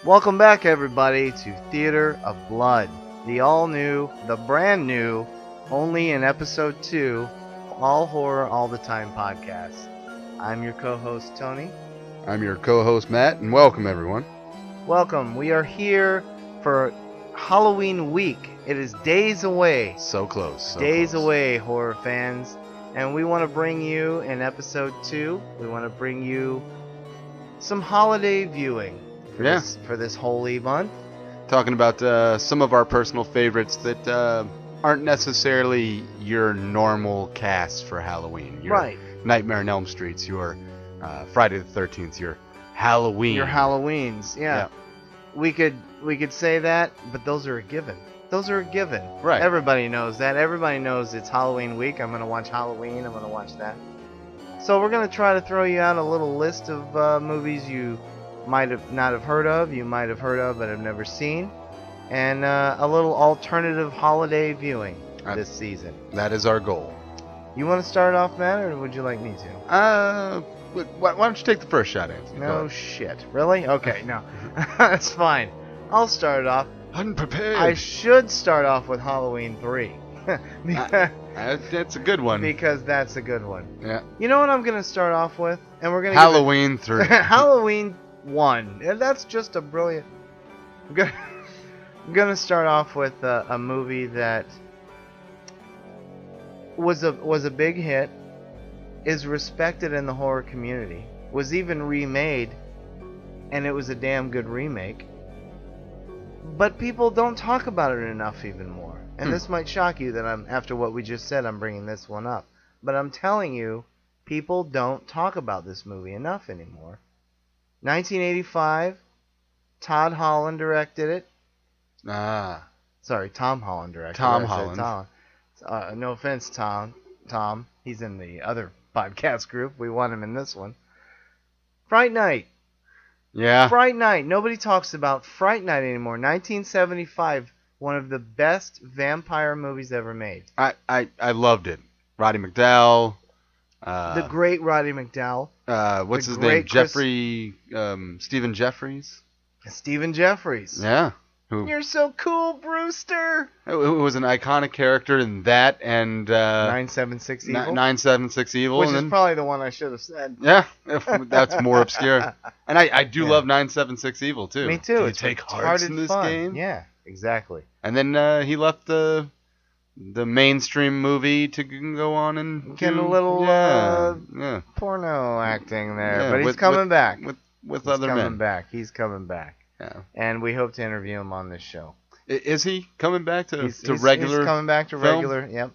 Welcome back, everybody, to Theater of Blood, the all-new, the brand-new, only in Episode 2, All Horror All the Time podcast. I'm your co-host, Tony. I'm your co-host, Matt, and welcome, everyone. Welcome. We are here for Halloween week. It is days away. So close. Days away, horror fans. And we want to bring you, in Episode 2, we want to bring you some holiday viewing. For this holy month. Talking about some of our personal favorites that aren't necessarily your normal cast for Halloween. Your right. Nightmare on Elm Streets, your Friday the 13th, your Halloween. Your Halloweens, yeah. We could say that, but those are a given. Those are a given. Right. Everybody knows that. Everybody knows it's Halloween week. I'm going to watch Halloween. I'm going to watch that. So we're going to try to throw you out a little list of movies you might have not have heard of, you might have heard of but have never seen, and a little alternative holiday viewing this season. That is our goal. You want to start off, Matt, or would you like me to? Why don't you take the first shot, Anthony? No shit. Really? Okay, no. That's fine. I'll start it off. Unprepared. I should start off with Halloween 3. That's a good one. Because that's a good one. Yeah. You know what I'm going to start off with? And we're going to Halloween 3. Halloween 1. And that's just a brilliant... I'm gonna start off with a movie that was a big hit, is respected in the horror community, was even remade, and it was a damn good remake. But people don't talk about it enough even more. And this might shock you that after what we just said, I'm bringing this one up. But I'm telling you, people don't talk about this movie enough anymore. 1985, Todd Holland directed it. Sorry, Tom Holland directed it. Tom Holland. No offense, Tom. He's in the other podcast group. We want him in this one. Fright Night. Yeah. Fright Night. Nobody talks about Fright Night anymore. 1975, one of the best vampire movies ever made. I loved it. Roddy McDowall. The great Roddy McDowall. What's his name? Stephen Jeffries? Stephen Jeffries. Yeah. You're so cool, Brewster. Who was an iconic character in that and... 976 Evil? 976 Evil. Which is probably the one I should have said. Yeah, that's more obscure. And I do love 976 Evil, too. Me too. It's take hearts in this game? Yeah, exactly. And then he left the mainstream movie to go on and get a little porno acting there. Yeah, but he's coming back. With other men. He's coming back. Yeah. And we hope to interview him on this show. Is he coming back to regular? He's coming back to film? Regular. Yep.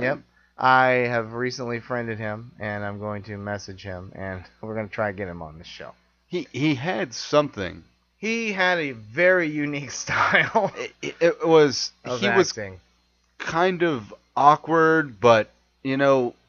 Yep. I have recently friended him, and I'm going to message him, and we're going to try to get him on the show. He had something. He had a very unique style. It was he was kind of awkward, but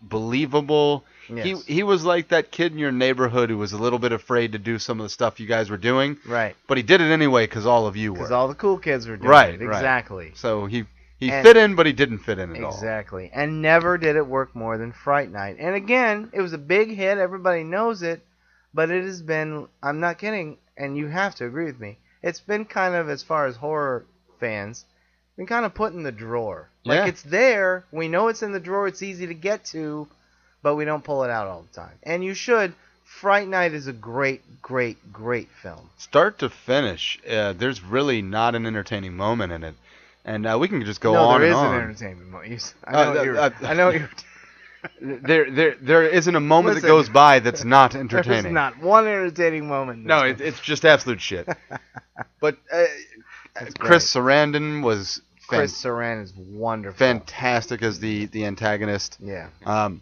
believable. Yes. He was like that kid in your neighborhood who was a little bit afraid to do some of the stuff you guys were doing. Right. But he did it anyway because all of you were. Because all the cool kids were doing it. Exactly. Right. So he fit in, but he didn't fit in at all. Exactly. And never did it work more than Fright Night. And again, it was a big hit. Everybody knows it. But it has been, I'm not kidding, and you have to agree with me, it's been kind of, as far as horror fans, been kind of put in the drawer. Like, it's there. We know it's in the drawer. It's easy to get to. But we don't pull it out all the time. And you should. Fright Night is a great, great, great film. Start to finish, there's really not an entertaining moment in it. And we can just go on and on. No, there is an entertainment moment. I know you're... There isn't a moment that goes by that's not entertaining. There's not one entertaining moment. No, it's just absolute shit. But Chris Sarandon was... Chris Sarandon is wonderful. Fantastic as the antagonist. Yeah.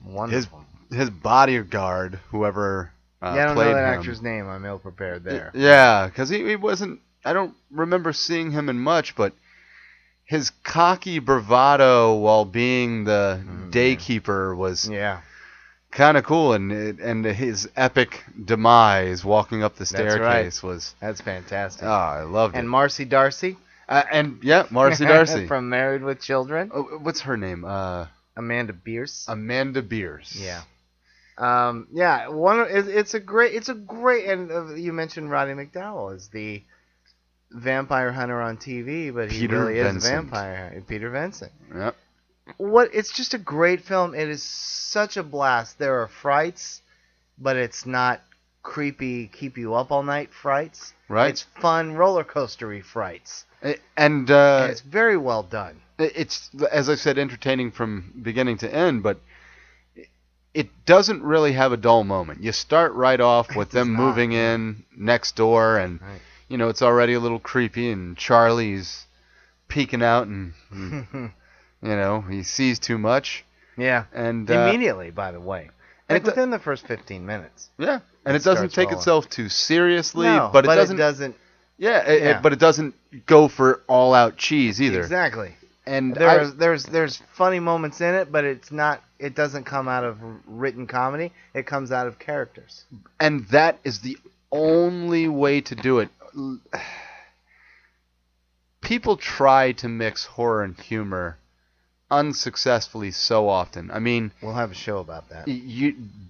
Wonderful. His bodyguard, whoever played him. I don't know that actor's name. I'm ill prepared there. Yeah, because he wasn't... I don't remember seeing him in much, but his cocky bravado while being the daykeeper was kind of cool, and his epic demise walking up the staircase was... That's fantastic. Oh, I loved it. And Marcy Darcy. Marcy Darcy. From Married with Children. Oh, what's her name? Amanda Bierce. Amanda Bierce. Yeah. It's a great, and you mentioned Roddy McDowall as the vampire hunter on TV, but he really is a vampire. Peter Vincent. Yep. It's just a great film. It is such a blast. There are frights, but it's not creepy, keep you up all night frights. Right. It's fun, roller coastery frights. And it's very well done. It's, as I said, entertaining from beginning to end, but it doesn't really have a dull moment. You start right off with them moving in next door, and it's already a little creepy, and Charlie's peeking out, and he sees too much. Yeah. And immediately, by the way. And within the first 15 minutes. Yeah. And it doesn't take itself too seriously, but it doesn't. But it doesn't go for all out cheese either. Exactly. And there's funny moments in it, but it doesn't come out of written comedy. It comes out of characters. And that is the only way to do it. People try to mix horror and humor unsuccessfully so often. I mean, we'll have a show about that.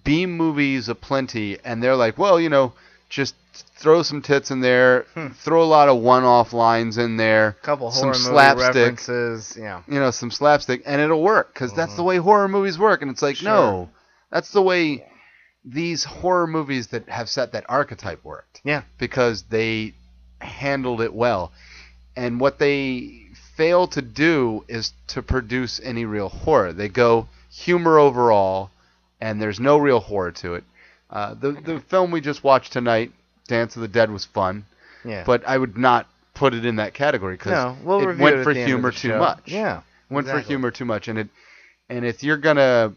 B movies aplenty, and they're like, well, just throw some tits in there, throw a lot of one-off lines in there, couple some horror slapstick movie references, some slapstick, and it'll work because that's the way horror movies work. And it's like, no, that's the way these horror movies that have set that archetype worked. Yeah, because they handled it well, and what they fail to do is to produce any real horror. They go humor overall, and there's no real horror to it. The film we just watched tonight, Dance of the Dead, was fun. Yeah. But I would not put it in that category because it went for humor too much. Yeah. Went for humor too much, and if you're gonna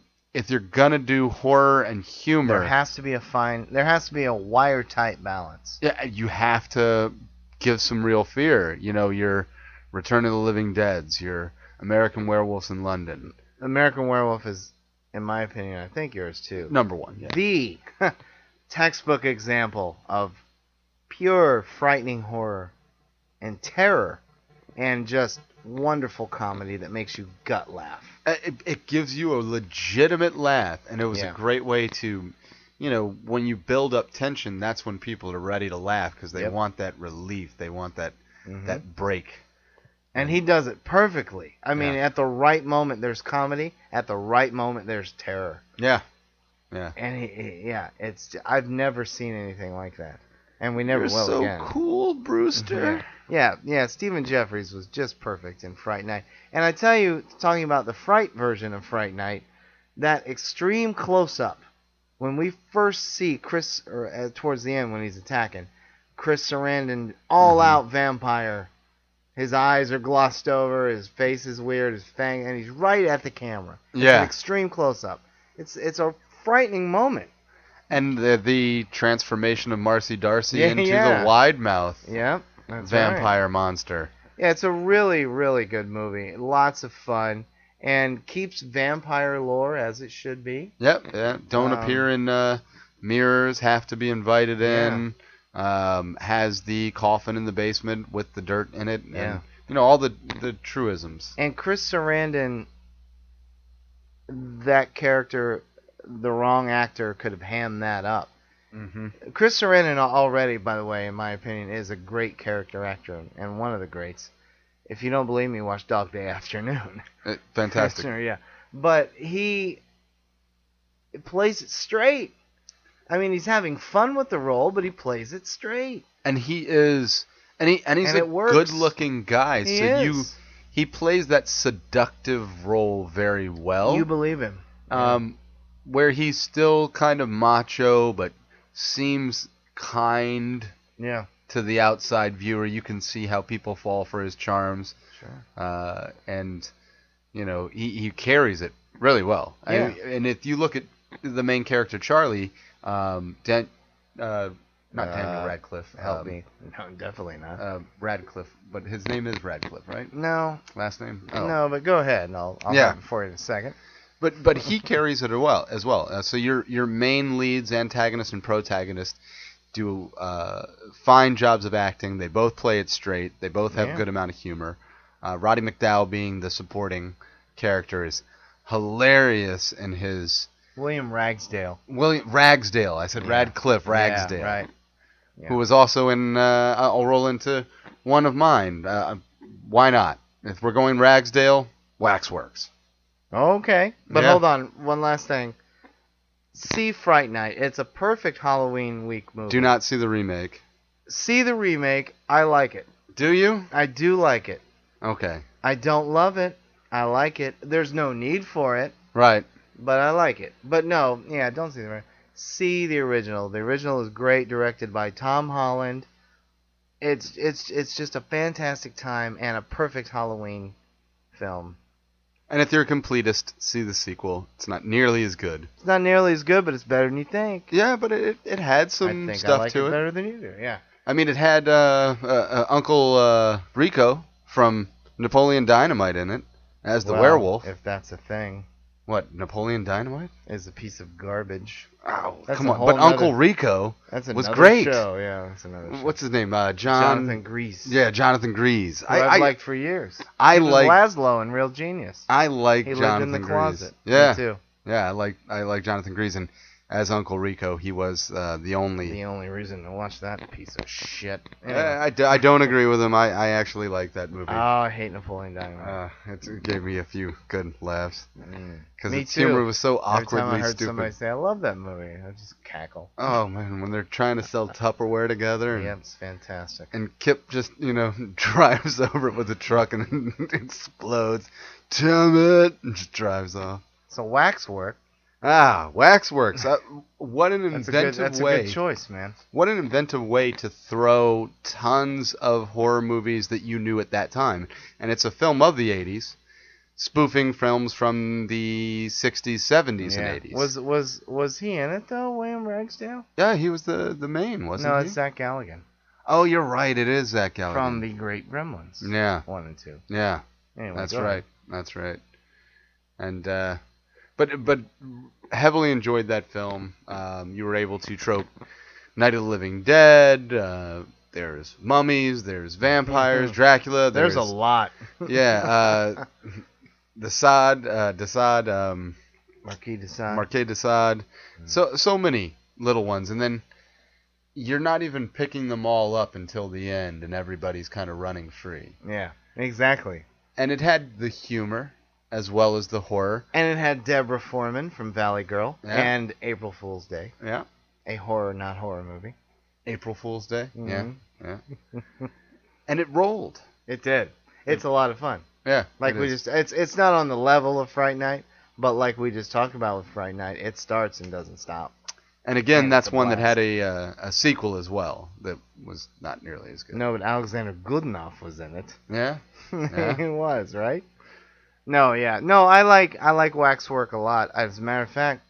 do horror and humor, there has to be a wire-tight balance. Yeah, you have to give some real fear. Your Return of the Living Deads, your American Werewolves in London. American Werewolf is, in my opinion, I think yours too. Number one. Yeah. The textbook example of pure frightening horror and terror and just wonderful comedy that makes you gut laugh. It gives you a legitimate laugh, and it was a great way to, when you build up tension, that's when people are ready to laugh because they want that relief. They want that break. And he does it perfectly. I mean, at the right moment, there's comedy. At the right moment, there's terror. Yeah. Yeah. And I've never seen anything like that. And we never will again. You're so cool, Brewster. Yeah. Stephen Jeffries was just perfect in Fright Night. And I tell you, talking about the Fright version of Fright Night, that extreme close-up, when we first see Chris, or towards the end when he's attacking, Chris Sarandon, all-out vampire. His eyes are glossed over, his face is weird, his fang, and he's right at the camera. It's an extreme close-up. It's a frightening moment. And the transformation of Marcy Darcy into the wide-mouth vampire monster. Yeah, it's a really, really good movie. Lots of fun. And keeps vampire lore as it should be. Yep. Yeah. Don't appear in mirrors, have to be invited in. Has the coffin in the basement with the dirt in it. And, all the truisms. And Chris Sarandon, that character, the wrong actor could have hammed that up. Mm-hmm. Chris Sarandon already, by the way, in my opinion, is a great character actor and one of the greats. If you don't believe me, watch Dog Day Afternoon. Fantastic. Yeah. But he plays it straight. I mean, he's having fun with the role, but he plays it straight. And he is, and he's a good-looking guy. He plays that seductive role very well. You believe him. Where he's still kind of macho, but seems kind. Yeah. To the outside viewer, you can see how people fall for his charms. Sure. And he carries it really well. Yeah. And if you look at the main character, Charlie. Not Daniel Radcliffe. Help me. No, definitely not. Radcliffe, but his name is Radcliffe, right? No. Last name? Oh. No, but go ahead, and I'll have it for you in a second. But he carries it as well. So your main leads, antagonist and protagonist, do fine jobs of acting. They both play it straight. They both have a good amount of humor. Roddy McDowall, being the supporting character, is hilarious in his... William Ragsdale. Ragsdale. I said Radcliffe Ragsdale. Yeah, right. Yeah. Who was also in... I'll roll into one of mine. Why not? If we're going Ragsdale, Waxworks. Okay. But hold on. One last thing. See Fright Night. It's a perfect Halloween week movie. Do not see the remake. See the remake. I like it. Do you? I do like it. Okay. I don't love it. I like it. There's no need for it. Right. But I like it. But no, don't see the remake. See the original. The original is great, directed by Tom Holland. It's just a fantastic time and a perfect Halloween film. And if you're a completist, see the sequel. It's not nearly as good. It's not nearly as good, but it's better than you think. Yeah, but it had some stuff I like to it it. Better than you do. Yeah. I mean, it had Uncle Rico from Napoleon Dynamite in it as the werewolf. If that's a thing. What, Napoleon Dynamite? Is a piece of garbage. Oh, come on. But Uncle Rico was great. Show. Yeah, that's another show. What's his name? Jonathan Gries. Yeah, Jonathan Gries. I've liked for years. I like Laszlo in Real Genius. I like Jonathan Gries. He lived in the closet. Yeah. Me too. Yeah, I like Jonathan Gries, and as Uncle Rico, he was the only reason to watch that piece of shit. Anyway. I don't agree with him. I actually like that movie. Oh, I hate Napoleon Dynamite. It gave me a few good laughs because its too. humor was so awkwardly Every time I heard stupid. Somebody say, "I love that movie," I just cackle. Oh man, when they're trying to sell Tupperware together. Yeah, it's fantastic. And Kip just drives over it with a truck and it explodes. Damn it! And just drives off. So Waxwork. Waxworks. What an inventive that's way. a good choice, man. What an inventive way to throw tons of horror movies that you knew at that time. And it's a film of the 80s, spoofing films from the 60s, 70s, and 80s. Was he in it, though, William Ragsdale? Yeah, he was the main, wasn't he? No, it's Zach Galligan. Oh, you're right. It is Zach Galligan. From The Great Gremlins. Yeah. 1 and 2. Yeah. Anyway, That's right. That's right. And, But heavily enjoyed that film. You were able to trope Night of the Living Dead. There's mummies. There's vampires. Dracula. There's a lot. Yeah. Marquis de Sade. So many little ones, and then you're not even picking them all up until the end, and everybody's kind of running free. Yeah, exactly. And it had the humor as well as the horror. And it had Deborah Foreman from Valley Girl and April Fool's Day. Yeah. A horror, not horror movie. April Fool's Day? Mm-hmm. Yeah. And it rolled. It did. It's a lot of fun. Yeah. It's not on the level of Fright Night, but like we just talked about with Fright Night, it starts and doesn't stop. And again, that's one that had a sequel as well that was not nearly as good. No, but Alexander Goodenough was in it. Yeah? He was, right? No, yeah. No, I like Waxwork a lot. As a matter of fact,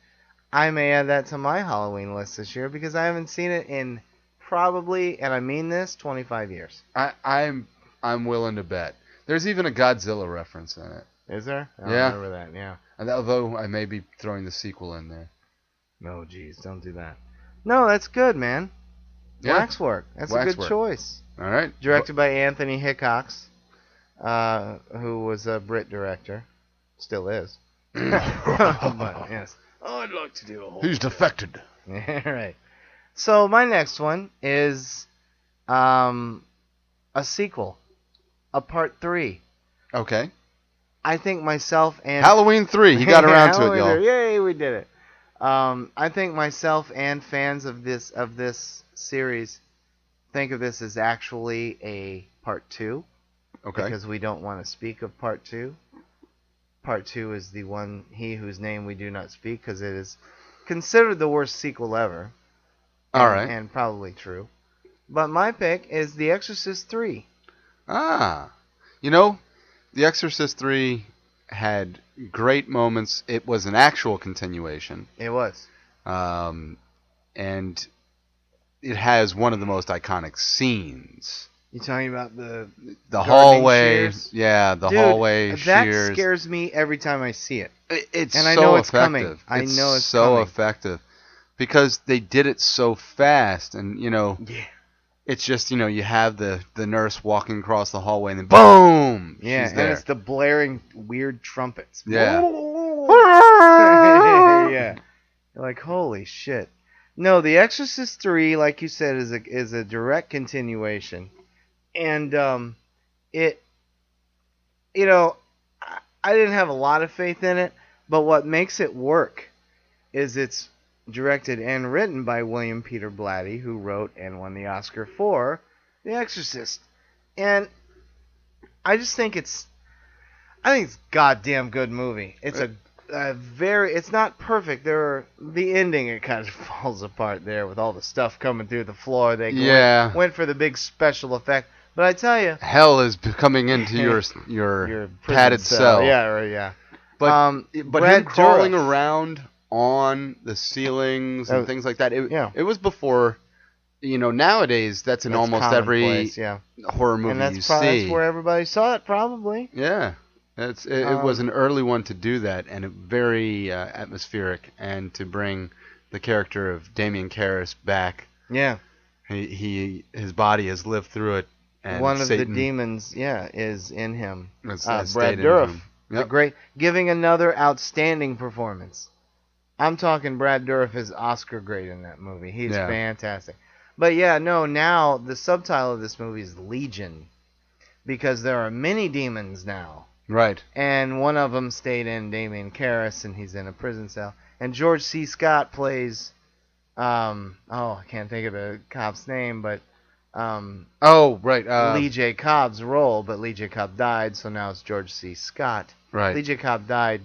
I may add that to my Halloween list this year because I haven't seen it in probably, and I mean this, 25 years. I'm willing to bet. There's even a Godzilla reference in it. Is there? I remember that, yeah. And although I may be throwing the sequel in there. No, geez, don't do that. No, that's good, man. Yeah. Waxwork. That's a good choice. All right. Directed by Anthony Hickox. Who was a Brit director, still is. But yes, I'd like to do a whole. He's defected. Right. So my next one is a sequel, a part 3. Okay. I think myself and Halloween 3. You got around to it, y'all. Yay, we did it. I think myself and fans of this series think of this as actually a part 2. Okay. Because we don't want to speak of part 2. Part 2 is the one, he whose name we do not speak, because it is considered the worst sequel ever. All right. And probably true. But my pick is The Exorcist 3. The Exorcist 3 had great moments. It was an actual continuation. It was. And it has one of the most iconic scenes. You talking about the hallway? Shears? Yeah, the Dude, hallway that shears. That scares me every time I see it. It's and so I know it's effective. Coming. I know it's so coming. effective because they did it so fast, and Yeah. It's just you have the nurse walking across the hallway, and then boom, yeah, she's there. And it's the blaring weird trumpets. Yeah. Yeah. You're like, holy shit. No, The Exorcist 3, like you said, is a direct continuation. And it, you know, I didn't have a lot of faith in it, but what makes it work is it's directed and written by William Peter Blatty, who wrote and won the Oscar for The Exorcist. And I just think it's a goddamn good movie. It's it's not perfect. The ending, it kind of falls apart there with all the stuff coming through the floor. They went for the big special effect. But I tell you, hell is coming into your padded cell. Yeah. But him crawling around on the ceilings and things like that. It was before. Nowadays that's in almost every horror movie you see. That's where everybody saw it, probably. Yeah. It was an early one to do that, and very atmospheric, and to bring the character of Damien Karras back. Yeah. His body has lived through it, and one of Satan, the demons, is in him. Brad Dourif, yep. Giving another outstanding performance. I'm talking Brad Dourif is Oscar grade in that movie. He's fantastic. But now the subtitle of this movie is Legion, because there are many demons now. Right. And one of them stayed in Damien Karras, and he's in a prison cell. And George C. Scott plays, I can't think of the cop's name, but Lee J. Cobb's role, but Lee J. Cobb died, so now it's George C. Scott. Right. Lee J. Cobb died,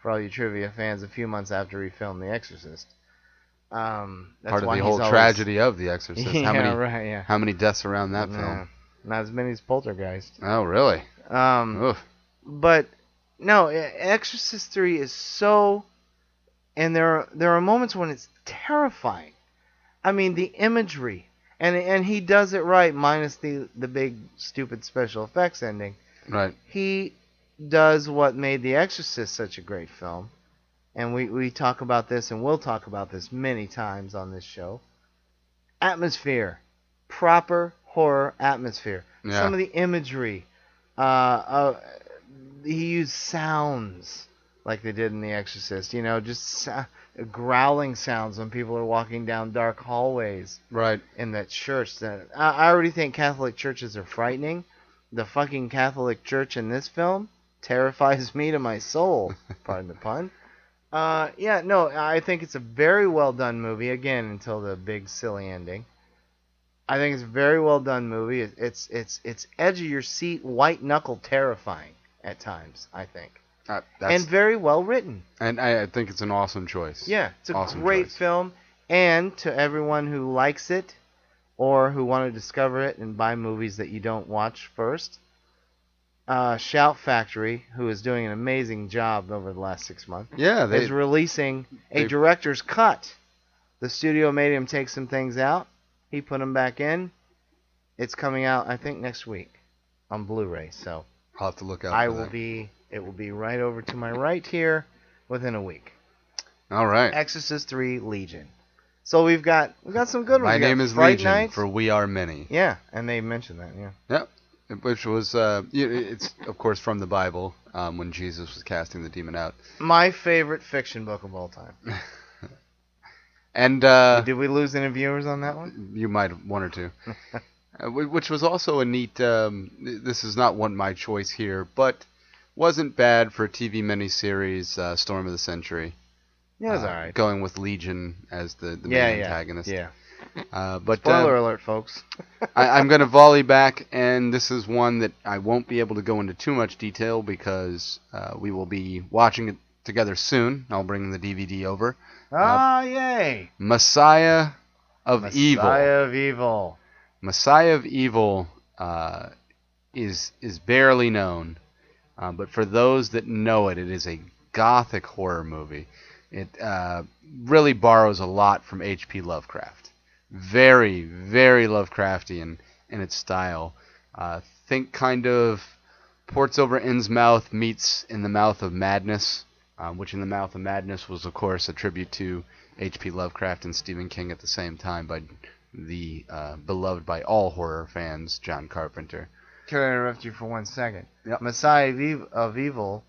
for all you trivia fans, a few months after he filmed The Exorcist. That's part of the whole tragedy of The Exorcist. How many deaths around that film? Not as many as Poltergeist. Oh, really? But no, Exorcist 3 is so, and there are moments when it's terrifying. I mean, the imagery, and he does it right, minus the big stupid special effects ending. Right. He does what made The Exorcist such a great film, and we talk about this, and we'll talk about this many times on this show. Atmosphere, proper horror atmosphere. Yeah. Some of the imagery. He used sounds like they did in The Exorcist. Just growling sounds when people are walking down dark hallways. Right. In that church. I already think Catholic churches are frightening. The fucking Catholic Church in this film terrifies me to my soul. Pardon the pun. I think it's a very well done movie. Again, until the big silly ending. I think it's a very well done movie. It's edge of your seat, white knuckle terrifying at times, I think. And very well written. And I think it's an awesome choice. Yeah, it's a great film. And to everyone who likes it or who want to discover it and buy movies that you don't watch first, Shout Factory, who is doing an amazing job over the last 6 months, is releasing a director's cut. The studio made him take some things out. He put them back in. It's coming out, I think, next week on Blu-ray. So I'll have to look out. It will be right over to my right here within a week. All right. Exorcist 3 Legion. So we've got some good ones. My name is Legion, Nights. For we are many. Yeah, and they mentioned that. Yeah. Yep. Which was it's of course from the Bible when Jesus was casting the demon out. My favorite fiction book of all time. And did we lose any viewers on that one? You might have, one or two. Which was also a neat. This is not my choice here, but wasn't bad for a TV miniseries. Storm of the Century. Yeah, it was alright. Going with Legion as the main antagonist. Yeah. But spoiler alert, folks. I'm going to volley back, and this is one that I won't be able to go into too much detail because we will be watching it together soon. I'll bring the DVD over. Yay! Messiah of Evil. Messiah of Evil is barely known, but for those that know it, it is a gothic horror movie. It really borrows a lot from H.P. Lovecraft. Very, very Lovecraftian in its style. Think kind of Ports Over Innsmouth meets In the Mouth of Madness, which In the Mouth of Madness was, of course, a tribute to H.P. Lovecraft and Stephen King at the same time by the beloved by all horror fans, John Carpenter. Can I interrupt you for 1 second? Yep. Messiah of Evil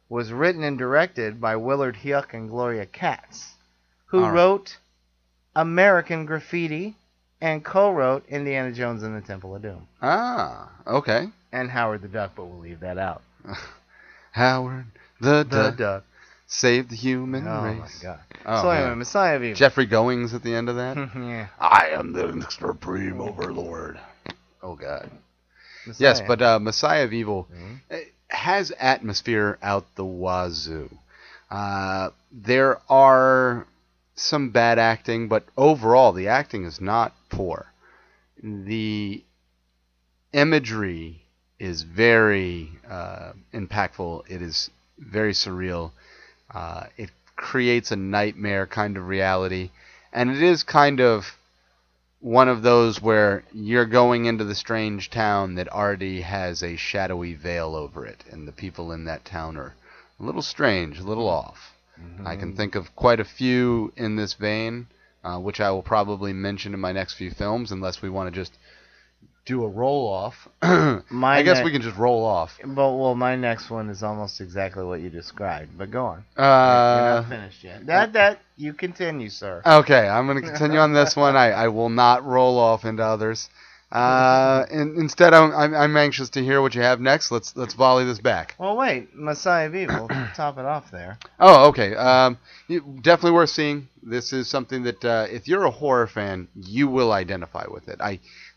was written and directed by Willard Huyck and Gloria Katz, who wrote American Graffiti and co-wrote Indiana Jones and the Temple of Doom. Ah, okay. And Howard the Duck, but we'll leave that out. Howard the Duck. Save the human race. Oh my God. So anyway, Messiah of Evil. Jeffrey Goings at the end of that. Yeah. I am the supreme overlord. Oh God. Messiah. Yes, but Messiah of Evil has atmosphere out the wazoo. There are some bad acting, but overall the acting is not poor. The imagery is very impactful. It is very surreal. It creates a nightmare kind of reality, and it is kind of one of those where you're going into the strange town that already has a shadowy veil over it, and the people in that town are a little strange, a little off. Mm-hmm. I can think of quite a few in this vein, which I will probably mention in my next few films, unless we want to just do a roll-off. I guess we can just roll off. Well, my next one is almost exactly what you described, but go on. You're not finished yet. That you continue, sir. Okay, I'm going to continue on this one. I will not roll off into others. Instead, I'm anxious to hear what you have next. Let's volley this back. Well, wait, Messiah of Evil. Top it off there. Oh, okay. Definitely worth seeing. This is something that if you're a horror fan, you will identify with it.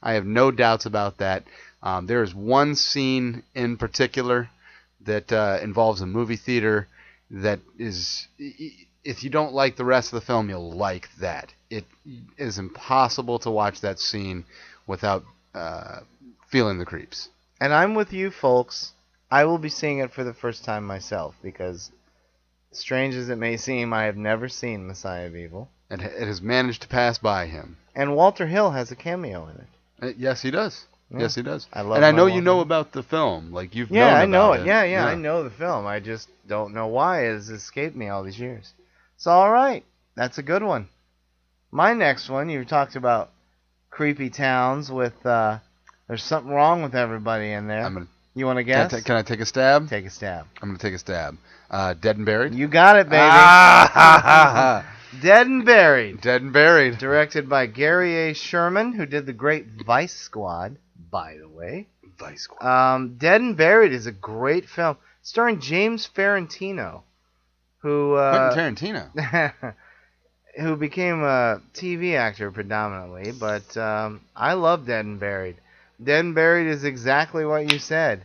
I have no doubts about that. There is one scene in particular that involves a movie theater that is, if you don't like the rest of the film, you'll like that. It is impossible to watch that scene without feeling the creeps. And I'm with you, folks. I will be seeing it for the first time myself because, strange as it may seem, I have never seen Messiah of Evil. And it has managed to pass by him. And Walter Hill has a cameo in it. Yes, he does. Yeah. Yes, he does. I love. And I know you know about the film, like you've known I know about it. Yeah, I know the film. I just don't know why it has escaped me all these years. So all right, that's a good one. My next one, you talked about creepy towns with there's something wrong with everybody in there. You want to guess? Can I take a stab? Take a stab. I'm gonna take a stab. Dead and Buried. You got it, baby. Dead and Buried. Dead and Buried. Directed by Gary A. Sherman, who did the great Vice Squad, by the way. Vice Squad. Dead and Buried is a great film, starring James Ferrantino, who Quentin Tarantino, who became a TV actor predominantly. But I love Dead and Buried. Dead and Buried is exactly what you said.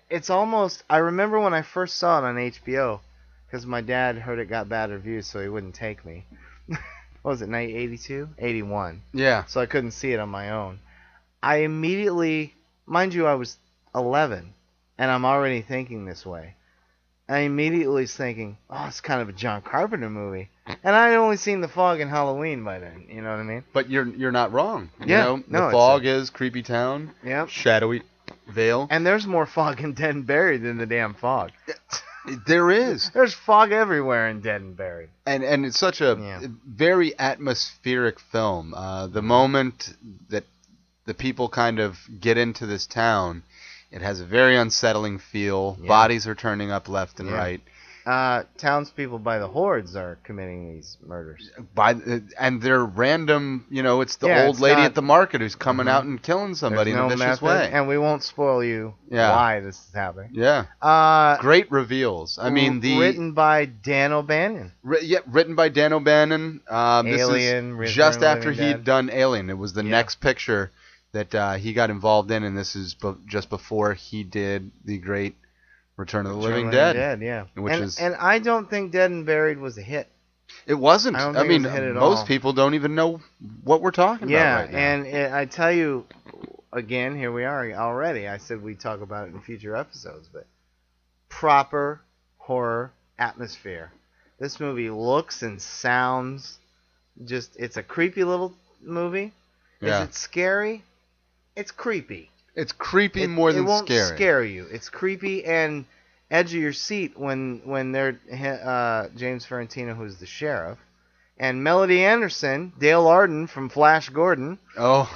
It's almost. I remember when I first saw it on HBO. Because my dad heard it got bad reviews, so he wouldn't take me. What was it, 1982? 81. Yeah. So I couldn't see it on my own. I immediately, mind you, I was 11, and I'm already thinking this way. I immediately was thinking, oh, it's kind of a John Carpenter movie. And I had only seen The Fog and Halloween by then, you know what I mean? But you're not wrong. Yeah. The Fog is creepy town. Yep. Shadowy veil. And there's more fog in Dead and Buried than the damn fog. There is. There's fog everywhere in Dead and Buried. And it's such a very atmospheric film. The moment that the people kind of get into this town, it has a very unsettling feel. Yeah. Bodies are turning up left and right. Townspeople by the hordes are committing these murders. And they're random, it's the old lady at the market who's coming out and killing somebody in a vicious way. And we won't spoil you why this is happening. Yeah. Great reveals. I mean, written by Dan O'Bannon. Written by Dan O'Bannon. Alien. This is just after he'd done Alien. It was the next picture that he got involved in, and this is just before he did the great Return of the Living Dead. And I don't think Dead and Buried was a hit. It wasn't. I mean, most people don't even know what we're talking about right now. And I tell you, again, here we are already. I said we'd talk about it in future episodes, but proper horror atmosphere. This movie looks and sounds it's a creepy little movie. Yeah. Is it scary? It's creepy. It's creepy more than scary. It won't scare you. It's creepy and edge of your seat when they're James Ferrantino, who's the sheriff, and Melody Anderson, Dale Arden from Flash Gordon. Oh.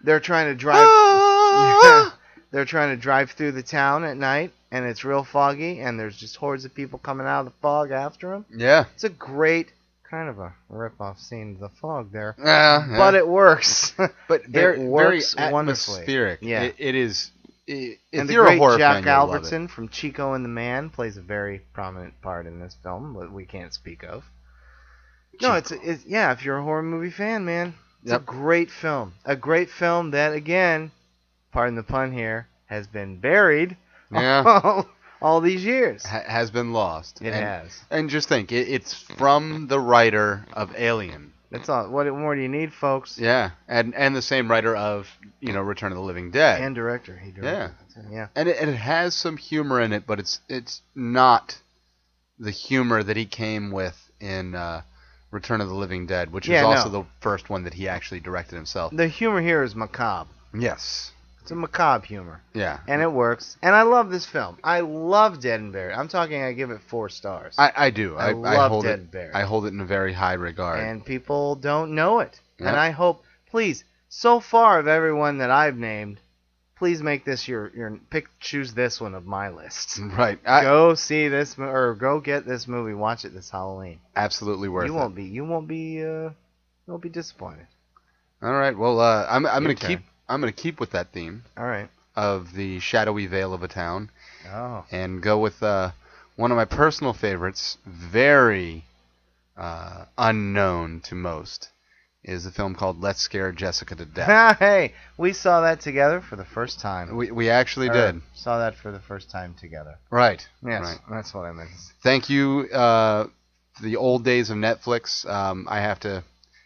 They're trying to drive. They're trying to drive through the town at night, and it's real foggy, and there's just hordes of people coming out of the fog after them. Yeah. It's a great kind of a rip-off scene of The Fog there. Yeah. But it works. But it works very wonderfully. atmospheric. Yeah. It is. If and the you're great a horror Jack fan, you'll love Albertson it. from Chico and the Man plays a very prominent part in this film that we can't speak of. No, it's if you're a horror movie fan, man, it's a great film. A great film that, again, pardon the pun here, has been buried all these years. Has been lost. It has. And just think, it's from the writer of Alien. That's all. What more do you need, folks? Yeah, and the same writer of Return of the Living Dead. And director. He directed. Yeah. And it has some humor in it, but it's not the humor that he came with in Return of the Living Dead, which is also the first one that he actually directed himself. The humor here is macabre. Yes. It's a macabre humor. Yeah. And it works. And I love this film. I love Dead and Buried. I'm talking, I give it 4 stars. I do. I love Dead and Buried. I hold it in a very high regard. And people don't know it. Yep. And I hope, please, so far of everyone that I've named, please make this your choose this one of my list. Right. Go see this, or go get this movie. Watch it this Halloween. Absolutely worth it. You won't be disappointed. All right. Well, I'm gonna keep with that theme. All right. Of the shadowy veil of a town. Oh. And go with one of my personal favorites, very unknown to most, is a film called Let's Scare Jessica to Death. Hey, we saw that together for the first time. We actually did. Saw that for the first time together. Right. Yes, right. That's what I meant. Thank you, the old days of Netflix. I have to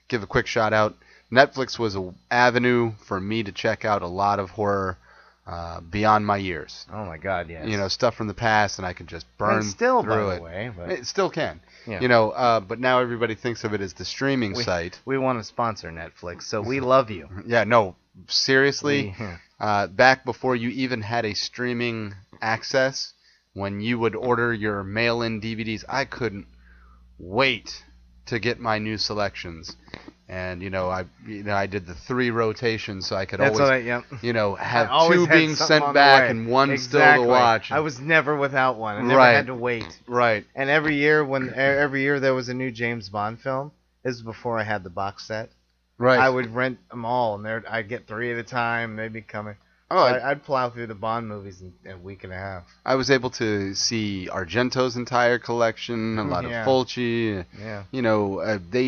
give a quick shout out. Netflix was an avenue for me to check out a lot of horror beyond my years. Oh my God, yes. Stuff from the past, and I could just burn still, through by it. The way, but it still can. Yeah. But now everybody thinks of it as the streaming site. We want to sponsor Netflix, so we love you. Yeah, no, seriously. Back before you even had a streaming access, when you would order your mail-in DVDs, I couldn't wait to get my new selections. And I did the 3 rotations, so I could have 2 being sent back and 1 still to watch. I was never without one. I never had to wait. Right. And every year there was a new James Bond film. This was before I had the box set. Right. I would rent them all, and I'd get 3 at a time. They'd be coming. Oh, I'd plow through the Bond movies in a week and a half. I was able to see Argento's entire collection, a lot of Fulci. Yeah. They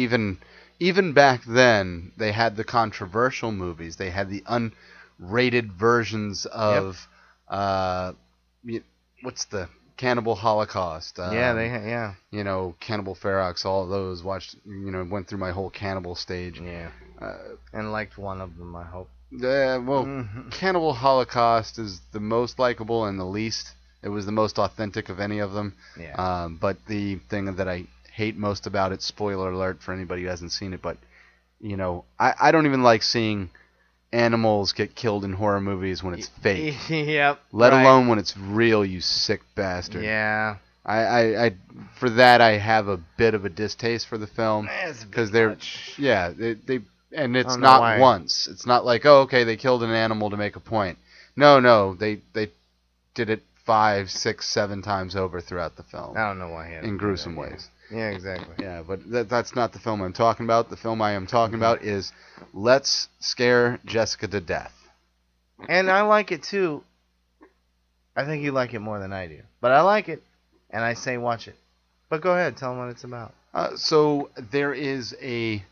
even back then, they had the controversial movies. They had the unrated versions of what's the Cannibal Holocaust? Cannibal Ferox. All of those. Went through my whole cannibal stage. Yeah. And liked one of them, I hope. Cannibal Holocaust is the most likable and the least. It was the most authentic of any of them. Yeah. But the thing that I hate most about it, spoiler alert for anybody who hasn't seen it, but I don't even like seeing animals get killed in horror movies when it's fake. Yep. Let alone when it's real, you sick bastard. Yeah. I for that I have a bit of a distaste for the film because they and it's not once. It's not like, oh, okay, they killed an animal to make a point. No, they did it 5, 6, 7 times over throughout the film. I don't know why. In gruesome ways. Yeah, exactly. Yeah, but that's not the film I'm talking about. The film I am talking about is Let's Scare Jessica to Death. And I like it too. I think you like it more than I do. But I like it, and I say watch it. But go ahead, tell them what it's about. So there is a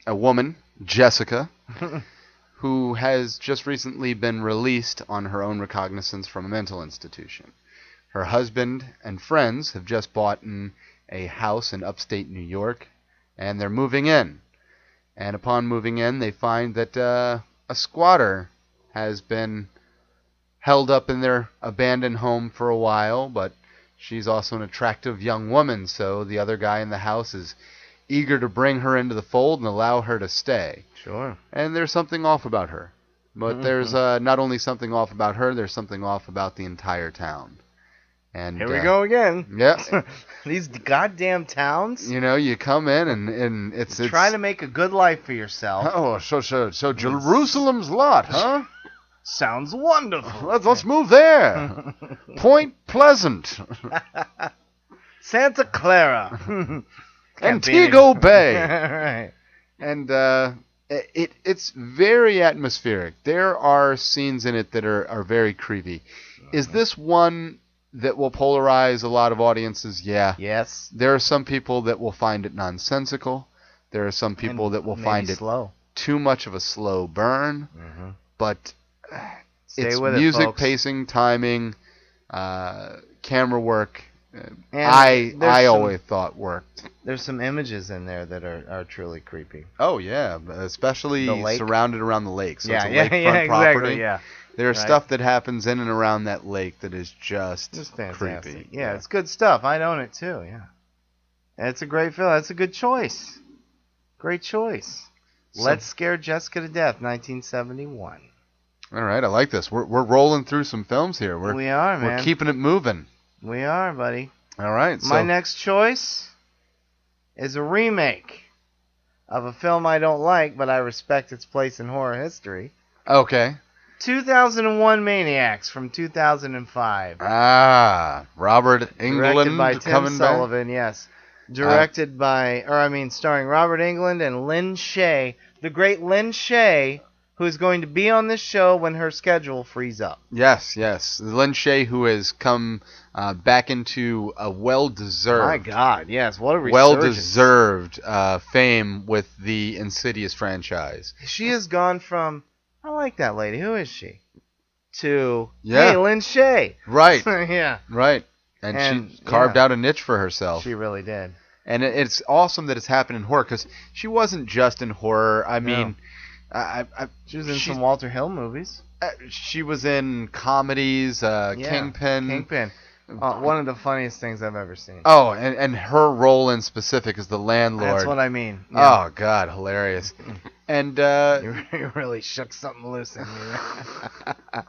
woman, Jessica, who has just recently been released on her own recognizance from a mental institution. Her husband and friends have just bought a house in upstate New York, and they're moving in. And upon moving in, they find that a squatter has been held up in their abandoned home for a while, but she's also an attractive young woman, so the other guy in the house is eager to bring her into the fold and allow her to stay. Sure. And there's something off about her. But there's not only something off about her, there's something off about the entire town. And here we go again. Yeah. These goddamn towns. You come in and it's try to make a good life for yourself. Oh, so Jerusalem's Lot, huh? Sounds wonderful. Let's move there. Point Pleasant. Santa Clara. Antigua Bay. Right. And it's very atmospheric. There are scenes in it that are very creepy. Is this one that will polarize a lot of audiences? Yeah. Yes. There are some people that will find it nonsensical. There are some people that will find it slow. Too much of a slow burn. Mm-hmm. But Stay it's with music, it, pacing, timing, camera work. I always thought worked. There's some images in there that are truly creepy. Oh yeah, especially surrounded around the lake. So it's a lakefront property. Exactly, yeah. There's stuff that happens in and around that lake that is just creepy. Yeah, it's good stuff. I'd own it too. Yeah, it's a great film. That's a good choice. Great choice. Let's Scare Jessica to Death, 1971. All right, I like this. We're rolling through some films here. We are, man. We're keeping it moving. We are, buddy. All right. My next choice is a remake of a film I don't like, but I respect its place in horror history. Okay. 2001 Maniacs from 2005. Robert Englund directed by Tim coming Sullivan, back? Yes. Starring Robert Englund and Lynn Shay, the great Lynn Shay, who's going to be on this show when her schedule frees up. Yes. Lynn Shay, who has come back into a well-deserved... My God, yes. What a resurgence. Well-deserved fame with the Insidious franchise. She has gone from, I like that lady, who is she? To, hey, Lynn Shay. Right. Yeah. Right. And she carved out a niche for herself. She really did. And it's awesome that it's happened in horror, because she wasn't just in horror. I mean... she was in some Walter Hill movies. She was in comedies, Kingpin. One of the funniest things I've ever seen. Oh, and her role in specific as the landlord. That's what I mean. Yeah. Oh, God, hilarious. And you really shook something loose in me.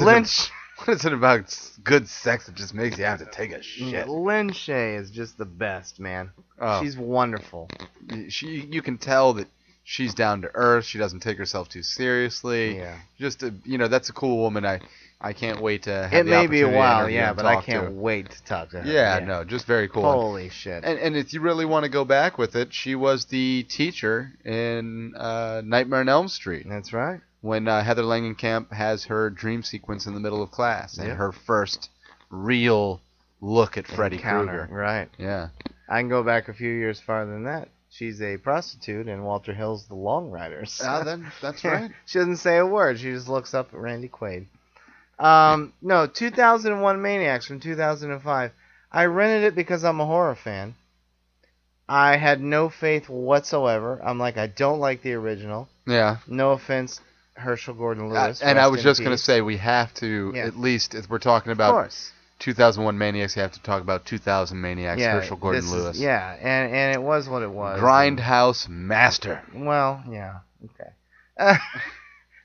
Lynch. What is it about good sex that just makes you have to take a shit? Lynn Shay is just the best, man. Oh. She's wonderful. You can tell that she's down to earth. She doesn't take herself too seriously. Yeah. Just that's a cool woman. I can't wait to have the opportunity. It may be a while, but I can't wait to talk to her. Yeah, no, just very cool. Holy shit. And if you really want to go back with it, she was the teacher in Nightmare on Elm Street. That's right. When Heather Langenkamp has her dream sequence in the middle of class and her first real look at Freddy Krueger. Right. Yeah. I can go back a few years farther than that. She's a prostitute in Walter Hill's The Long Riders. That's right. She doesn't say a word. She just looks up at Randy Quaid. No, 2001 Maniacs from 2005. I rented it because I'm a horror fan. I had no faith whatsoever. I'm like, I don't like the original. Yeah. No offense, Herschel Gordon Lewis. And I was just going to say, we have to, at least, if we're talking about 2001 Maniacs, you have to talk about 2000 Maniacs, Herschel Gordon Lewis. And it was what it was. Grindhouse master. Well, yeah, okay.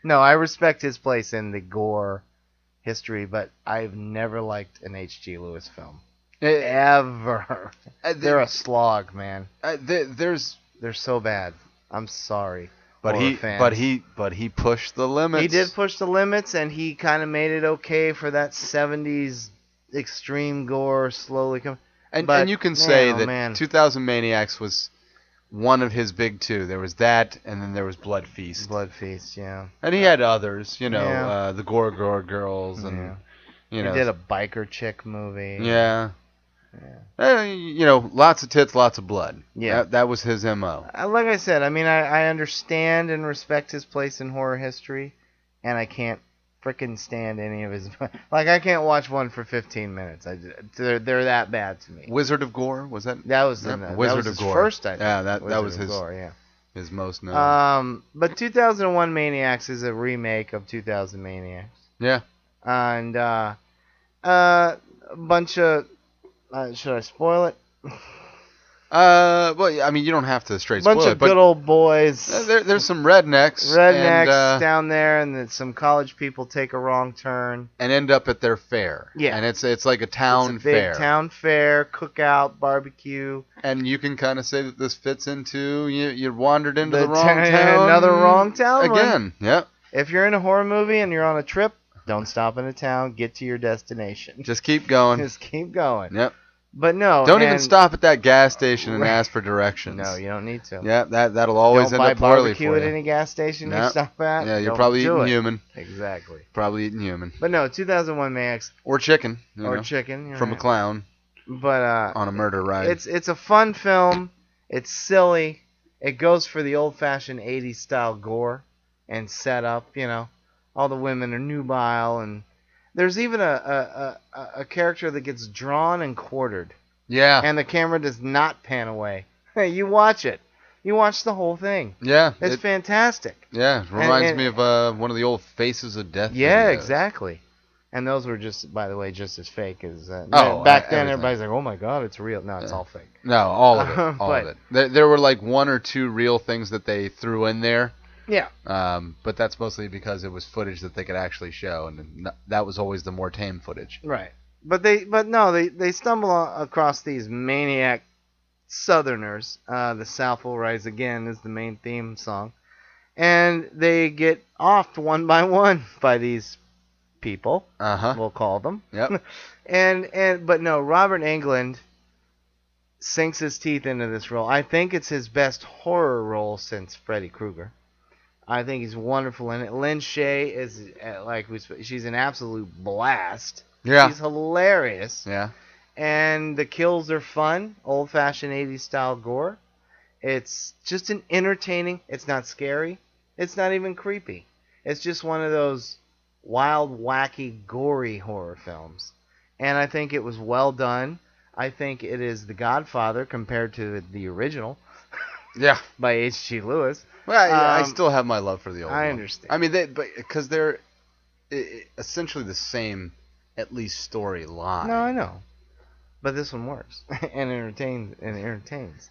No, I respect his place in the gore history, but I've never liked an H.G. Lewis film. Ever. They're a slog, man. They're so bad. I'm sorry. But he pushed the limits. He did push the limits, and he kind of made it okay for that 70s extreme gore slowly coming. And you can say that 2000 Maniacs was one of his big two. There was that, and then there was Blood Feast. Blood Feast, yeah. And he had others, the Gore Girls, and he did a biker chick movie. Yeah. Lots of tits, lots of blood. Yeah, that was his MO. Like I said, I mean, I understand and respect his place in horror history, and I can't frickin' stand any of his. Like, I can't watch one for 15 minutes. They're that bad to me. Wizard of Gore, was that? That was Wizard of Gore. First, I think. Yeah, that was his. Gore, his most known. But 2001 Maniacs is a remake of 2000 Maniacs. Yeah. And a bunch of. Should I spoil it? Well, I mean, you don't have to straight spoil it. Bunch of good old boys. There's some rednecks. Down there, and then some college people take a wrong turn and end up at their fair. Yeah, and it's like a town fair. Big town fair, cookout, barbecue. And you can kind of say that this fits into you wandered into the wrong town. Another wrong town again. Yep. If you're in a horror movie and you're on a trip, don't stop in a town. Get to your destination. Just keep going. Just keep going. Yep. But no. Don't even stop at that gas station and ask for directions. No, you don't need to. Yeah, that'll always end up poorly for you. Don't buy barbecue at any gas station you stop at. Yeah, you're probably eating human. Exactly. Probably eating human. But no, 2001 Maniacs. Or chicken. Chicken. From a clown. But on a murder ride. It's a fun film. It's silly. It goes for the old-fashioned 80s style gore and setup. All the women are nubile, and there's even a character that gets drawn and quartered. Yeah. And the camera does not pan away. Hey, you watch it. You watch the whole thing. Yeah. It's fantastic. Yeah. It reminds me of one of the old Faces of Death Yeah, videos. Exactly. And those were just, by the way, just as fake as... back then, everybody's like, oh my God, it's real. No, it's all fake. No, all of it. All of it. There were like one or two real things that they threw in there. Yeah. But that's mostly because it was footage that they could actually show, and that was always the more tame footage. Right. But they stumble across these maniac Southerners. The South Will Rise Again is the main theme song. And they get offed one by one by these people. We'll call them. Yep. But no, Robert Englund sinks his teeth into this role. I think it's his best horror role since Freddy Krueger. I think he's wonderful in it. Lynn Shay is she's an absolute blast. Yeah. She's hilarious. Yeah. And the kills are fun, old-fashioned 80s style gore. It's just an entertaining. It's not scary. It's not even creepy. It's just one of those wild, wacky, gory horror films. And I think it was well done. I think it is The Godfather compared to the original. Yeah. By H.G. Lewis. Well, I still have my love for the old one. I understand. I mean, because they're essentially the same, at least storyline. No, I know. But this one works and entertains.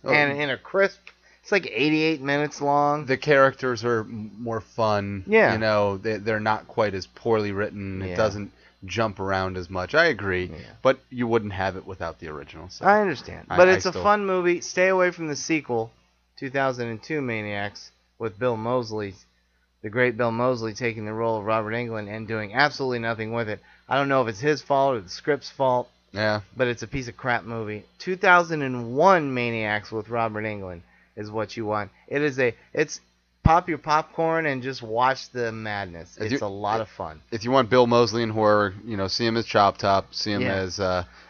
And in a crisp, it's like 88 minutes long. The characters are more fun. Yeah. They're not quite as poorly written. Yeah. It doesn't jump around as much. I agree. Yeah. But you wouldn't have it without the original. So I understand. But it's a fun movie. Stay away from the sequel, 2002 Maniacs, with Bill Moseley, the great Bill Moseley, taking the role of Robert Englund and doing absolutely nothing with it. I don't know if it's his fault or the script's fault. Yeah. But it's a piece of crap movie. 2001 Maniacs with Robert Englund is what you want. It's pop your popcorn and just watch the madness. It's a lot of fun. If you want Bill Moseley in horror, see him as Chop Top, see him as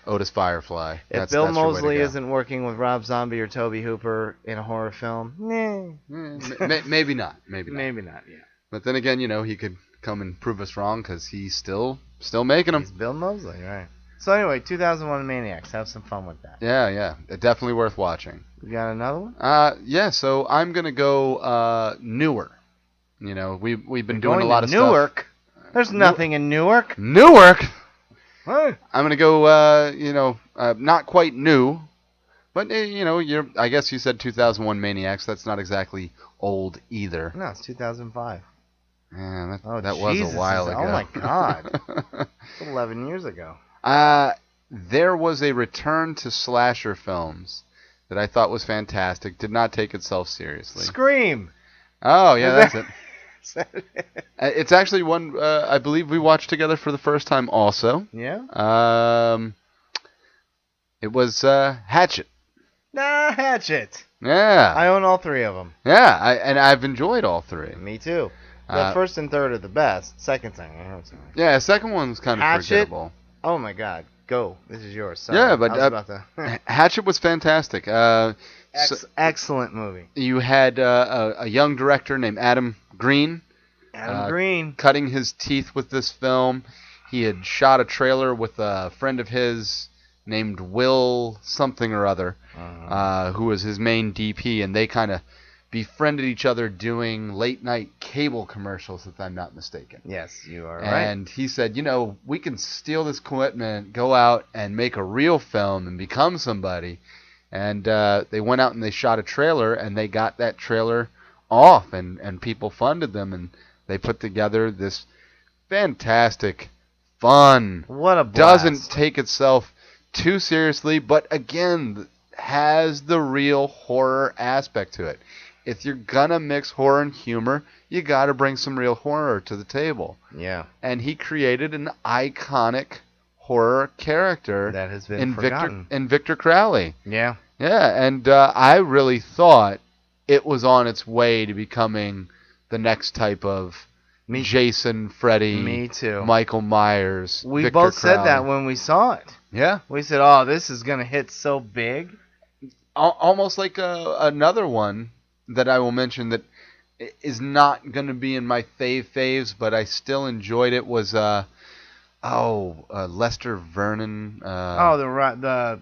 Otis Firefly. If Bill Moseley isn't working with Rob Zombie or Tobe Hooper in a horror film, maybe not. Maybe not. Yeah. But then again, he could come and prove us wrong because he's still making them. He's Bill Moseley, right? So anyway, 2001 Maniacs. Have some fun with that. Yeah. Definitely worth watching. You got another one? Yeah. So I'm gonna go newer. We've been doing a lot of Newark. Stuff. There's nothing in Newark. Newark. Huh? I'm gonna go. Not quite new, but I guess you said 2001 Maniacs. That's not exactly old either. No, it's 2005. Yeah, that was a while ago. Oh my God. 11 years ago. There was a return to slasher films that I thought was fantastic. Did not take itself seriously. Scream. Oh yeah, that's it. It's actually one I believe we watched together for the first time. Also. Yeah. It was Hatchet. Nah, Hatchet. Yeah. I own all three of them. Yeah, I've enjoyed all three. Me too. The first and third are the best. Second thing, I heard something. Yeah, second one's kind of forgettable. Oh my God, go! This is yours. Sorry. Yeah, but Hatchet was fantastic. Excellent movie. You had a young director named Adam Green. Cutting his teeth with this film. He had shot a trailer with a friend of his named Will something or other, who was his main DP, and they kind of befriended each other doing late-night cable commercials, if I'm not mistaken. Yes, you are right. right. And he said, we can steal this equipment, go out and make a real film and become somebody. And they went out and they shot a trailer, and they got that trailer off, and people funded them, and they put together this fantastic, fun, what a blast. Doesn't take itself too seriously, but again, has the real horror aspect to it. If you're gonna mix horror and humor, you gotta bring some real horror to the table. Yeah. And he created an iconic horror character that has been forgotten. Victor Crowley. Yeah. Yeah, and I really thought it was on its way to becoming the next type of Jason, Freddy, Me too. Michael Myers. We Victor both Crowley. said that when we saw it. Yeah. We said, "Oh, this is gonna hit so big." Almost like another one that I will mention that is not going to be in my faves, but I still enjoyed it. Was Lester Vernon. The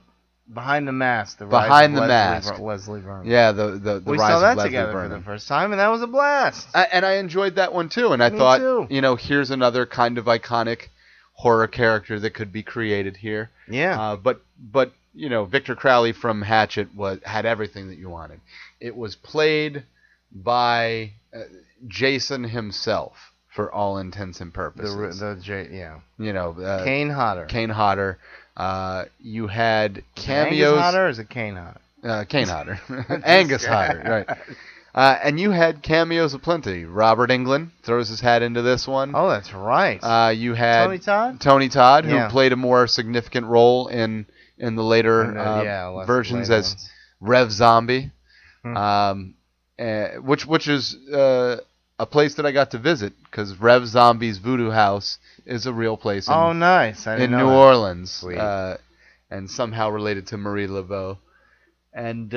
Behind the Mask. Leslie Vernon. Yeah, the we rise saw that of Leslie together Vernon. for the first time, and that was a blast. And I enjoyed that one too. And I thought, too. Here's another kind of iconic horror character that could be created here. Yeah. But Victor Crowley from Hatchet had everything that you wanted. It was played by Jason himself for all intents and purposes. Kane Hodder. Kane Hodder. You had cameos. Angus Hodder or is it Kane Hodder? Kane Hodder. Angus Hodder, right. And you had cameos aplenty. Robert Englund throws his hat into this one. Oh, that's right. You had Tony Todd, who played a more significant role in the later versions as ones. Rev Zombie, which is a place that I got to visit because Rev Zombie's Voodoo House is a real place. Nice! In New Orleans, and somehow related to Marie Laveau. And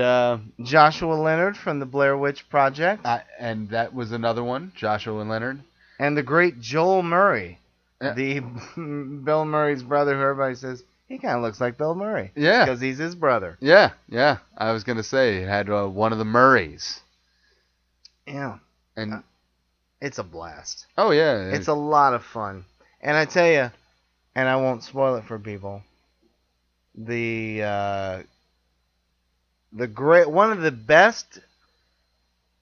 Joshua Leonard from the Blair Witch Project, and that was another one, Joshua Leonard, and the great Joel Murray, the Bill Murray's brother, who everybody says he kind of looks like Bill Murray. Yeah, because he's his brother. Yeah. I was gonna say it had one of the Murrays. Yeah, and it's a blast. Oh yeah, it's a lot of fun. And I tell you, and I won't spoil it for people. One of the best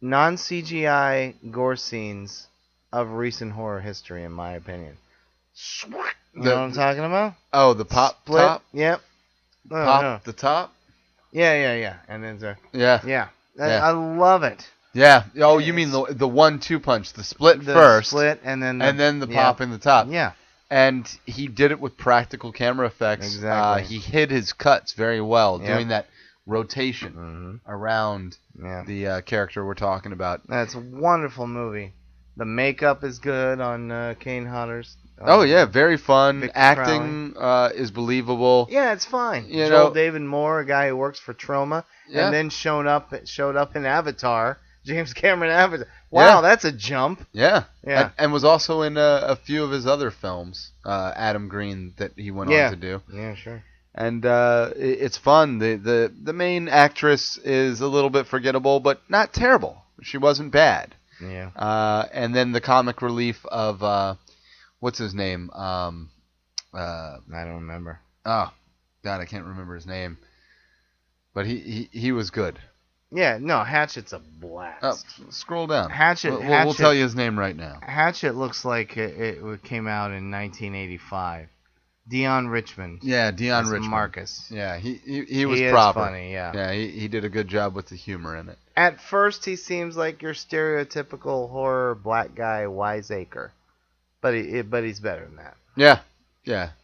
non-CGI gore scenes of recent horror history, in my opinion. You know what I'm talking about? Oh, the pop split. Top? Yep. The top? Yeah. And then Yeah. I love it. Yeah. Oh, you mean the 1-2 punch, the split first, and then the pop in the top. Yeah. And he did it with practical camera effects. Exactly. He hid his cuts very well, doing that rotation around the character we're talking about. That's a wonderful movie. The makeup is good on Kane Hodder's. Very fun. Victor Acting is believable. Yeah, it's fine. Joel David Moore, a guy who works for Troma, and then showed up in Avatar. James Cameron Avatar. Wow, that's a jump. Yeah. And was also in a few of his other films, Adam Green, that he went on to do. Yeah, sure. And it's fun. The main actress is a little bit forgettable, but not terrible. She wasn't bad. Yeah. And then the comic relief of what's his name? I don't remember. Oh, God, I can't remember his name. But he was good. Yeah, no, Hatchet's a blast. Scroll down. Hatchet. We'll tell you his name right now. Hatchet looks like it came out in 1985. Dion Richmond. Yeah, Dion Richmond. Marcus. Yeah, he was is proper. Funny, yeah. Yeah, he did a good job with the humor in it. At first, he seems like your stereotypical horror black guy wiseacre, but he's better than that. Yeah,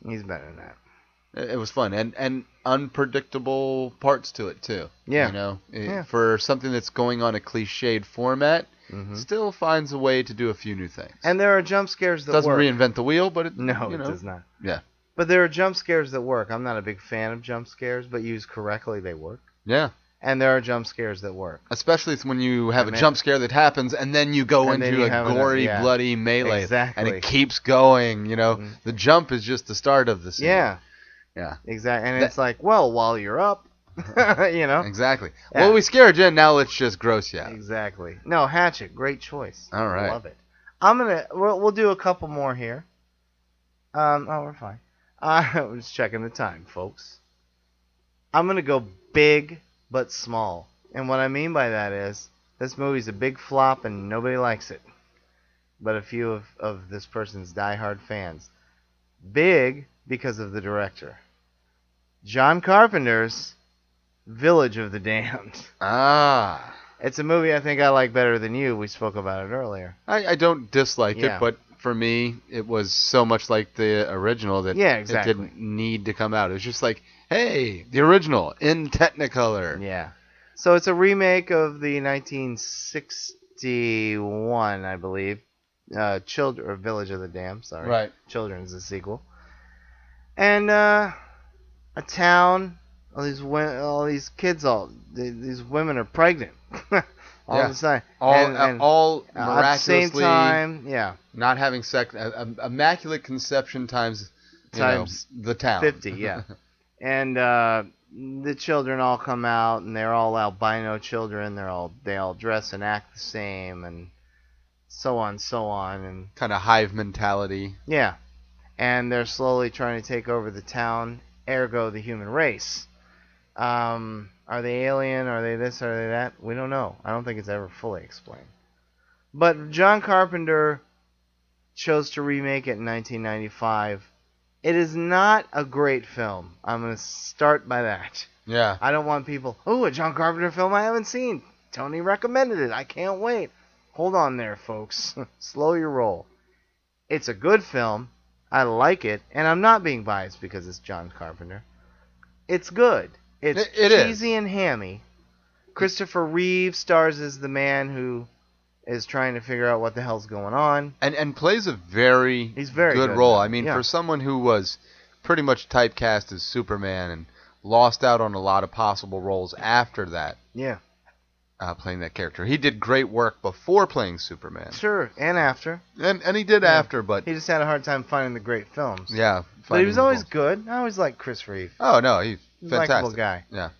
he's better than that. It was fun and unpredictable parts to it too. Yeah, for something that's going on a cliched format, still finds a way to do a few new things. And there are jump scares that doesn't work. Reinvent the wheel, but it does not. Yeah, but there are jump scares that work. I'm not a big fan of jump scares, but used correctly, they work. Yeah. And there are jump scares that work. Especially when you have a jump scare that happens, and then you go into a gory, bloody melee. Exactly. And it keeps going, The jump is just the start of the scene. Yeah. Exactly. And it's like, well, while you're up, Exactly. Yeah. Well, we scared you, now let's just gross you out. Exactly. No, Hatchet, great choice. All right. Love it. We'll do a couple more here. We're fine. I'm just checking the time, folks. I'm going to go big but small. And what I mean by that is, this movie's a big flop and nobody likes it. But a few of this person's diehard fans. Big because of the director. John Carpenter's Village of the Damned. It's a movie I think I like better than you. We spoke about it earlier. I don't dislike it, but for me, it was so much like the original that exactly. It didn't need to come out. It was just like, hey, the original in Technicolor. Yeah. So it's a remake of the 1961, I believe, Village of the Damned. Sorry, right. Children's the sequel, and a town. All these kids, these women are pregnant. All of a sudden. All miraculously at the same time, not having sex. Immaculate conception times the town. 50, yeah. And the children all come out, and they're all albino children. They all dress and act the same, and so on, and kind of hive mentality. Yeah, and they're slowly trying to take over the town, ergo the human race. Are they alien? Are they this? Are they that? We don't know. I don't think it's ever fully explained. But John Carpenter chose to remake it in 1995. It is not a great film. I'm going to start by that. Yeah. I don't want people, a John Carpenter film I haven't seen. Tony recommended it. I can't wait. Hold on there, folks. Slow your roll. It's a good film. I like it. And I'm not being biased because it's John Carpenter. It's good. It's cheesy and hammy. Christopher Reeve stars as the man who is trying to figure out what the hell's going on. And plays a very good role. I mean, for someone who was pretty much typecast as Superman and lost out on a lot of possible roles after that. Yeah. Playing that character. He did great work before playing Superman. Sure, and after. And he did after, but... He just had a hard time finding the great films. Yeah. But he was always good. I always liked Chris Reeve. Oh, no, he's fantastic. Likeable guy. Yeah.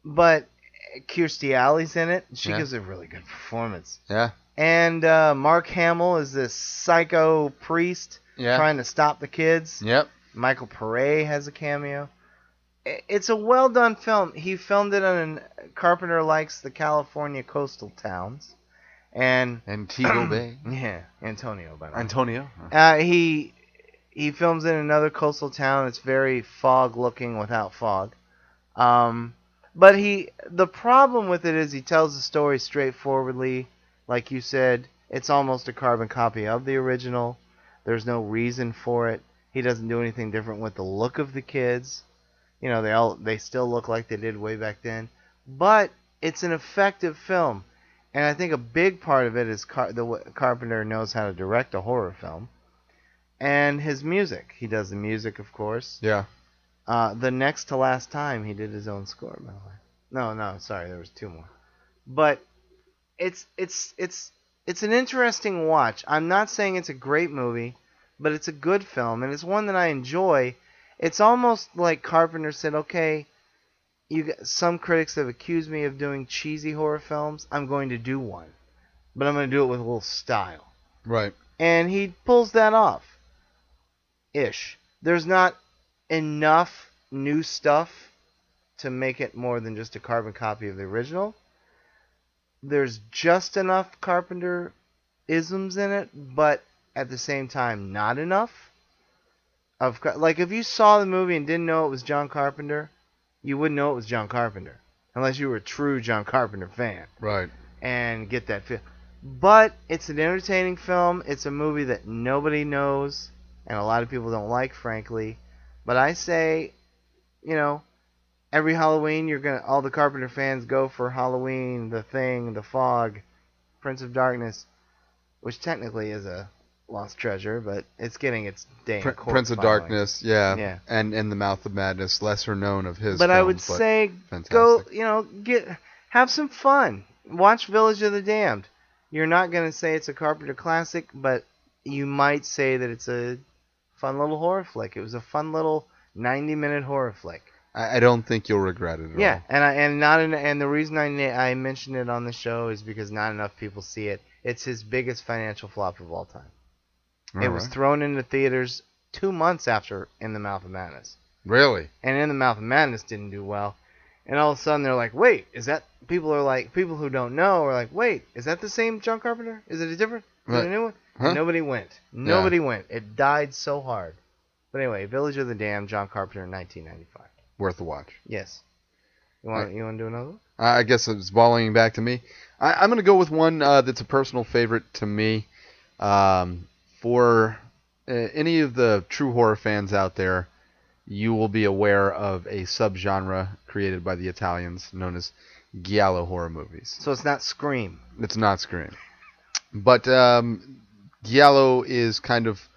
But Kirstie Alley's in it. She gives a really good performance. Yeah. And Mark Hamill is this psycho priest trying to stop the kids. Yep. Michael Pare has a cameo. It's a well-done film. He filmed it on Carpenter likes the California coastal towns. And Antego Bay. Yeah, Antonio, by the way. Antonio. He films in another coastal town. It's very fog-looking without fog. But the problem with it is he tells the story straightforwardly. Like you said, it's almost a carbon copy of the original. There's no reason for it. He doesn't do anything different with the look of the kids. You know, they still look like they did way back then. But it's an effective film. And I think a big part of it is Carpenter knows how to direct a horror film. And his music. He does the music, of course. Yeah. The next to last time he did his own score, by the way. No, sorry, there was two more. But it's an interesting watch. I'm not saying it's a great movie, but it's a good film, and it's one that I enjoy. It's almost like Carpenter said, okay, some critics have accused me of doing cheesy horror films. I'm going to do one. But I'm going to do it with a little style. Right. And he pulls that off. Ish. There's not enough new stuff to make it more than just a carbon copy of the original. There's just enough Carpenter isms in it, but at the same time, not enough. Like, if you saw the movie and didn't know it was John Carpenter, you wouldn't know it was John Carpenter. Unless you were a true John Carpenter fan. Right. And get that feel. But it's an entertaining film. It's a movie that nobody knows, and a lot of people don't like, frankly. But I say, every Halloween, all the Carpenter fans go for Halloween, The Thing, The Fog, Prince of Darkness, which technically is a lost treasure, but it's getting its day in court. Prince of finally. Darkness, yeah. And In the Mouth of Madness, lesser known of his. But films, I would say, go, have some fun. Watch Village of the Damned. You're not going to say it's a Carpenter classic, but you might say that it's a fun little horror flick. It was a fun little 90-minute horror flick. I don't think you'll regret it at all. Yeah, and the reason I mentioned it on the show is because not enough people see it. It's his biggest financial flop of all time. It was thrown into theaters 2 months after In the Mouth of Madness. Really? And In the Mouth of Madness didn't do well. And all of a sudden they're like, wait, is that... People who don't know are like, wait, is that the same John Carpenter? Is it a different? Is it a new one? Huh? Nobody went. Nobody went. It died so hard. But anyway, Village of the Damned, John Carpenter, 1995. Worth a watch. Yes. You want to do another one? I guess it's volleying back to me. I'm going to go with one that's a personal favorite to me. For any of the true horror fans out there, you will be aware of a subgenre created by the Italians known as giallo horror movies. So it's not Scream. It's not Scream. But giallo is kind of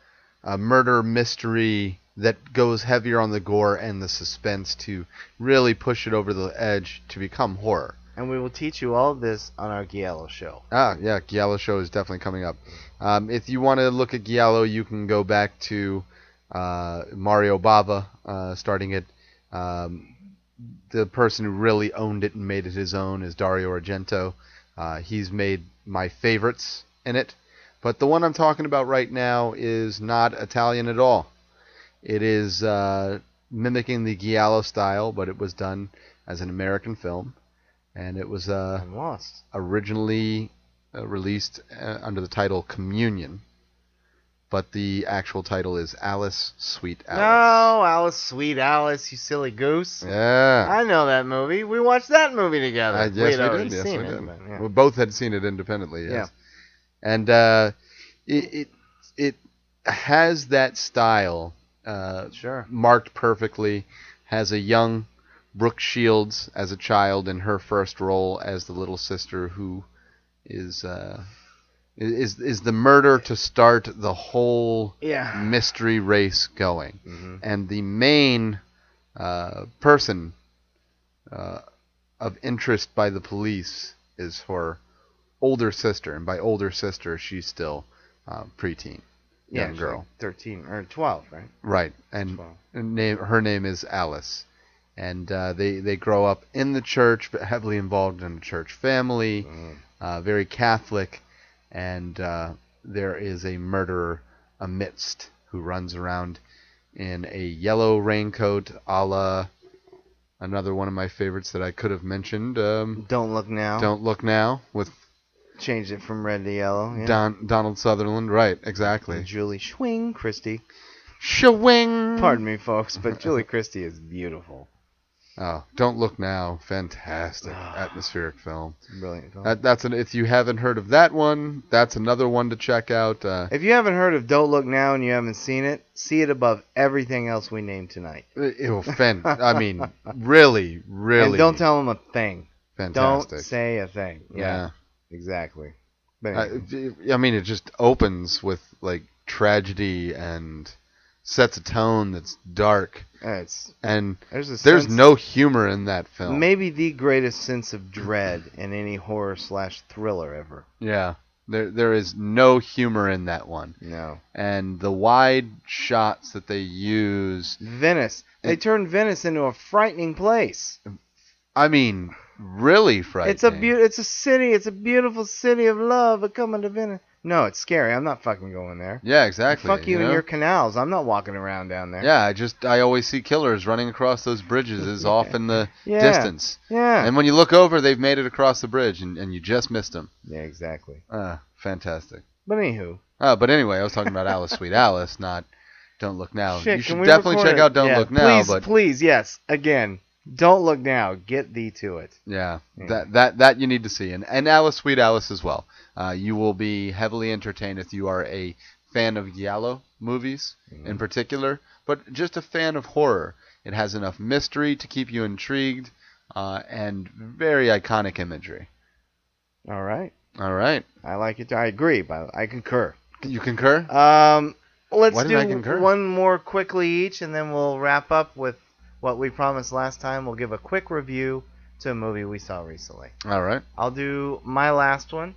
a murder mystery that goes heavier on the gore and the suspense to really push it over the edge to become horror. And we will teach you all of this on our Giallo show. Yeah, Giallo show is definitely coming up. If you want to look at Giallo, you can go back to Mario Bava, starting it. The person who really owned it and made it his own is Dario Argento. He's made my favorites in it. But the one I'm talking about right now is not Italian at all. It is mimicking the Giallo style, but it was done as an American film. And it was originally released under the title Communion. But the actual title is Alice, Sweet Alice. No, Alice, Sweet Alice, you silly goose. Yeah. I know that movie. We watched that movie together. Yes, we did. Yes, we did. Yeah. We both had seen it independently, yes. Yeah. And it has that style marked perfectly. Has a young Brooke Shields as a child in her first role as the little sister who is the murder to start the whole mystery race going. Mm-hmm. And the main person of interest by the police is her older sister. And by older sister, she's still preteen. Young girl. Like 13 or 12, right? Right. And her name is Alice. And they grow up in the church, but heavily involved in a church family, very Catholic. And there is a murderer amidst who runs around in a yellow raincoat, a la another one of my favorites that I could have mentioned. Don't Look Now. Don't Look Now. Changed it from red to yellow. Yeah. Donald Sutherland, right, exactly. And Julie Christie. Schwing! Pardon me, folks, but Julie Christie is beautiful. Oh, Don't Look Now, fantastic atmospheric film. It's a brilliant film. If you haven't heard of that one, that's another one to check out. If you haven't heard of Don't Look Now and you haven't seen it, see it above everything else we named tonight. I mean, really, really. And don't tell them a thing. Fantastic. Don't say a thing. Yeah. Exactly. But anyway. I mean, it just opens with like tragedy and sets a tone that's dark. There's no humor in that film. Maybe the greatest sense of dread in any horror/thriller ever. Yeah. There is no humor in that one. No. And the wide shots that they use. Venice. They turned Venice into a frightening place. I mean, really frightening. It's a city. It's a beautiful city of love. Coming to Venice. No, it's scary. I'm not fucking going there. Yeah, exactly. Fuck you and your canals. I'm not walking around down there. Yeah, I always see killers running across those bridges off in the distance. Yeah. And when you look over, they've made it across the bridge, and you just missed them. Yeah, exactly. Fantastic. But anywho. But anyway, I was talking about Alice, Sweet Alice, not Don't Look Now. You should definitely check out Don't Look Now. Please, yes. Again. Don't Look Now. Get thee to it. Yeah. That you need to see. And Alice, Sweet Alice as well. You will be heavily entertained if you are a fan of giallo movies in particular, but just a fan of horror. It has enough mystery to keep you intrigued and very iconic imagery. All right. I like it. I agree, but I concur. You concur? Let's do one more quickly each, and then we'll wrap up with what we promised last time. We'll give a quick review to a movie we saw recently. All right. I'll do my last one.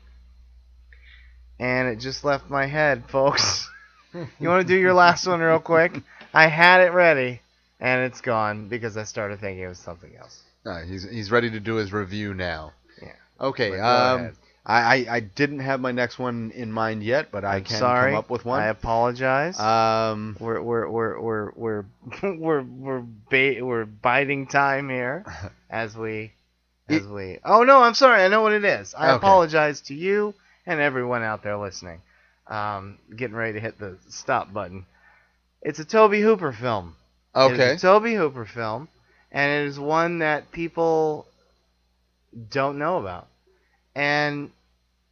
And it just left my head, folks. You want to do your last one real quick? I had it ready, and it's gone because I started thinking it was something else. He's ready to do his review now. Yeah. Okay. I didn't have my next one in mind yet, but I can come up with one. I apologize. We're biding time here as we. Oh no, I'm sorry. I know what it is. I apologize to you and everyone out there listening. Getting ready to hit the stop button. It's a Tobe Hooper film. Okay. It's a Tobe Hooper film, and it is one that people don't know about. And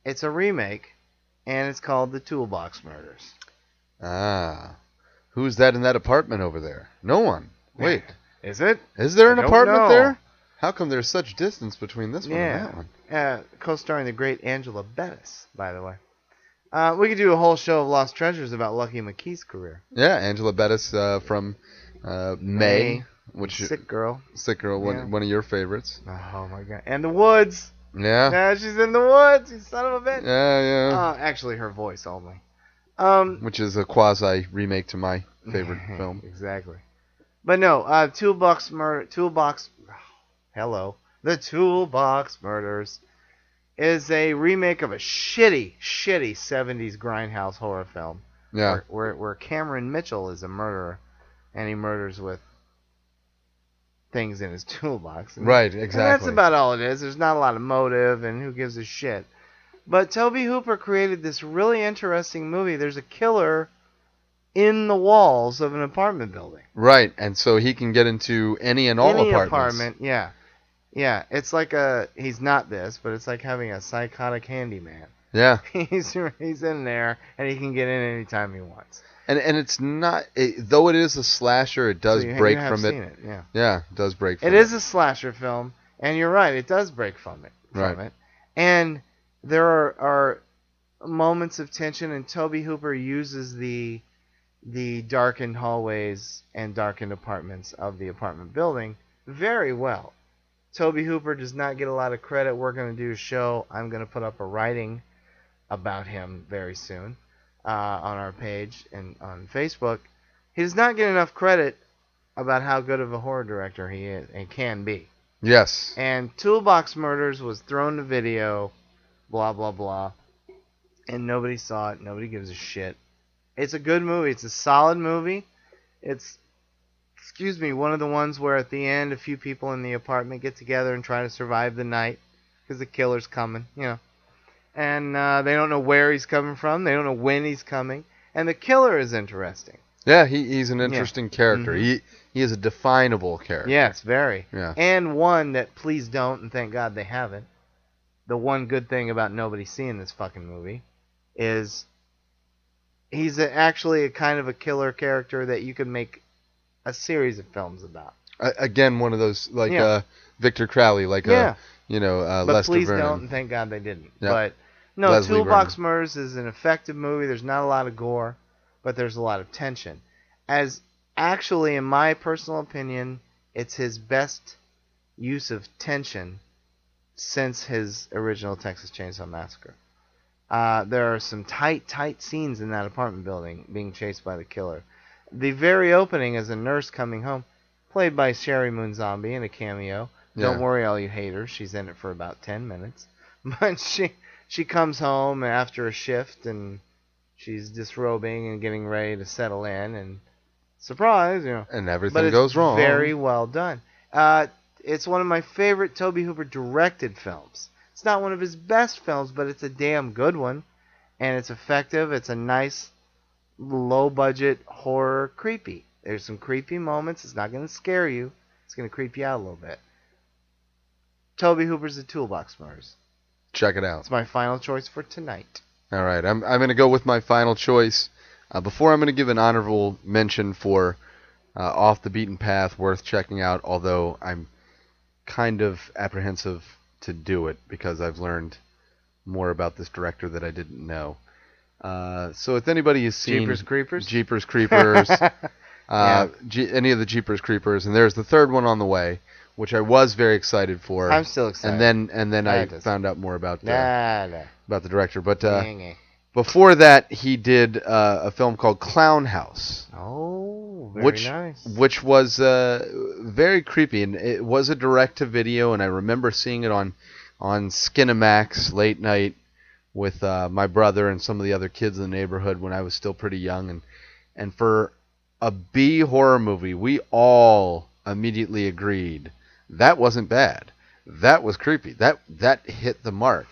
it's a remake and it's called The Toolbox Murders. Ah. Who's that in that apartment over there? No one. Wait. Is it? Is there an apartment there? How come there's such distance between this one and that one? Co-starring the great Angela Bettis, by the way. We could do a whole show of Lost Treasures about Lucky McKee's career. Yeah, Angela Bettis from May, which Sick Girl. Sick Girl, one of your favorites. Oh my God! And The Woods. Yeah. Yeah, she's in The Woods. You son of a bitch. Yeah. Actually, her voice only. Which is a quasi remake to my favorite film. Exactly. But no, The Toolbox Murders is a remake of a shitty 70s grindhouse horror film. Yeah. Where Cameron Mitchell is a murderer, and he murders with things in his toolbox. Right, exactly. And that's about all it is. There's not a lot of motive, and who gives a shit. But Tobe Hooper created this really interesting movie. There's a killer in the walls of an apartment building. Right, and so he can get into any and all apartments. Apartment, yeah. Yeah, it's like he's not this, but it's like having a psychotic handyman. Yeah. He's in there, and he can get in anytime he wants. And it's not, though it is a slasher, it does break from it. It. Yeah. Yeah, it does break from it. It is a slasher film, and you're right, it does break from it. Right. And there are moments of tension, and Tobe Hooper uses the darkened hallways and darkened apartments of the apartment building very well. Tobe Hooper does not get a lot of credit. We're going to do a show. I'm going to put up a writing about him very soon on our page and on Facebook. He does not get enough credit about how good of a horror director he is and can be. Yes. And Toolbox Murders was thrown to video, blah, blah, blah, and nobody saw it. Nobody gives a shit. It's a good movie. It's a solid movie. It's, one of the ones where at the end a few people in the apartment get together and try to survive the night because the killer's coming, And they don't know where he's coming from. They don't know when he's coming. And the killer is interesting. Yeah, he's an interesting character. Mm-hmm. He is a definable character. Yes, very. Yeah. And one that please don't, and thank God they haven't. The one good thing about nobody seeing this fucking movie is he's actually a kind of a killer character that you could make a series of films about. Again, one of those Victor Crowley, but Lester please Vernon. Don't, and thank God they didn't. Yep. But no, Leslie Toolbox Murders is an effective movie. There's not a lot of gore, but there's a lot of tension. As actually, in my personal opinion, it's his best use of tension since his original Texas Chainsaw Massacre. There are some tight scenes in that apartment building being chased by the killer. The very opening is a nurse coming home, played by Sherry Moon Zombie in a cameo. Yeah. Don't worry, all you haters. She's in it for about 10 minutes. But she comes home after a shift, and she's disrobing and getting ready to settle in, and surprise, And everything goes wrong. Very well done. It's one of my favorite Tobe Hooper directed films. It's not one of his best films, but it's a damn good one, and it's effective. It's a nice, low-budget horror creepy. There's some creepy moments. It's not going to scare you. It's going to creep you out a little bit. Tobe Hooper's The Toolbox Murders. Check it out. It's my final choice for tonight. All right, I'm going to go with my final choice. Before I'm going to give an honorable mention for Off the Beaten Path, worth checking out, although I'm kind of apprehensive to do it because I've learned more about this director that I didn't know. So if anybody has seen Jeepers Creepers, any of the Jeepers Creepers, and there's the third one on the way, which I was very excited for. I'm still excited. And then I just found out more about the director. But before that, he did a film called Clown House. Oh, very nice. Which was very creepy, and it was a direct-to-video, and I remember seeing it on Skinamax late night with my brother and some of the other kids in the neighborhood when I was still pretty young. And for a B horror movie, we all immediately agreed that wasn't bad. That was creepy. That hit the mark.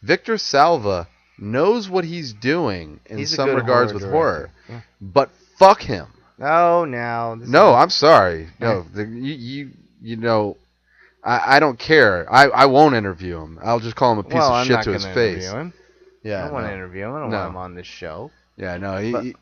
Victor Salva knows what he's doing in some regards with horror. Yeah. But fuck him. Oh, no. I'm sorry. No, I don't care. I won't interview him. I'll just call him a piece of shit to his face. I don't want to interview him. I don't want him on this show. Yeah, no,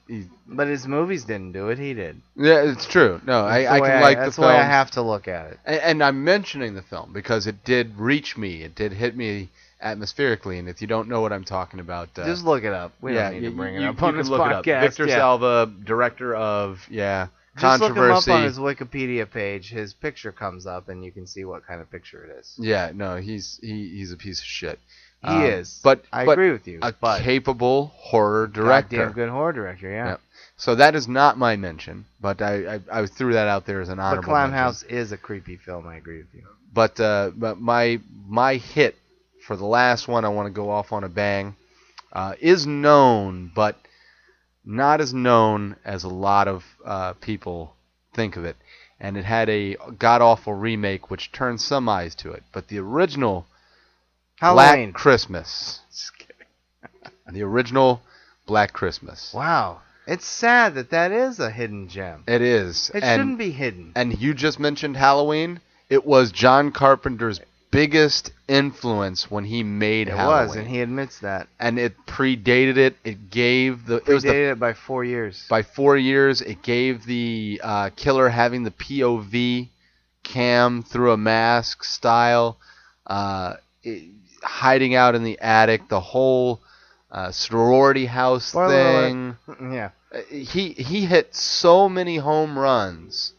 but his movies didn't do it. He did. Yeah, it's true. No, I can like the film. That's the way I have to look at it. And I'm mentioning the film because it did reach me. It did hit me atmospherically. And if you don't know what I'm talking about, just look it up. We don't need to bring it up on this podcast. Victor Salva, director of Controversy. Just look him up on his Wikipedia page. His picture comes up, and you can see what kind of picture it is. Yeah, no, he's a piece of shit. He is. But I agree with you. A capable horror director. Goddamn good horror director, yeah. Yep. So that is not my mention, but I threw that out there as an honorable mention. But Clown House is a creepy film. I agree with you. But my hit for the last one, I want to go off on a bang, is known, but not as known as a lot of people think of it. And it had a god-awful remake which turned some eyes to it. But the original Halloween. Black Christmas. Just kidding. The original Black Christmas. Wow. It's sad that is a hidden gem. It is. It shouldn't be hidden. And you just mentioned Halloween. It was John Carpenter's biggest influence when he made Halloween. It was, and he admits that. And it predated it. It gave the... Predated it by 4 years. By 4 years. It gave the killer having the POV cam through a mask style. Hiding out in the attic. The whole sorority house thing. Yeah. He hit so many home runs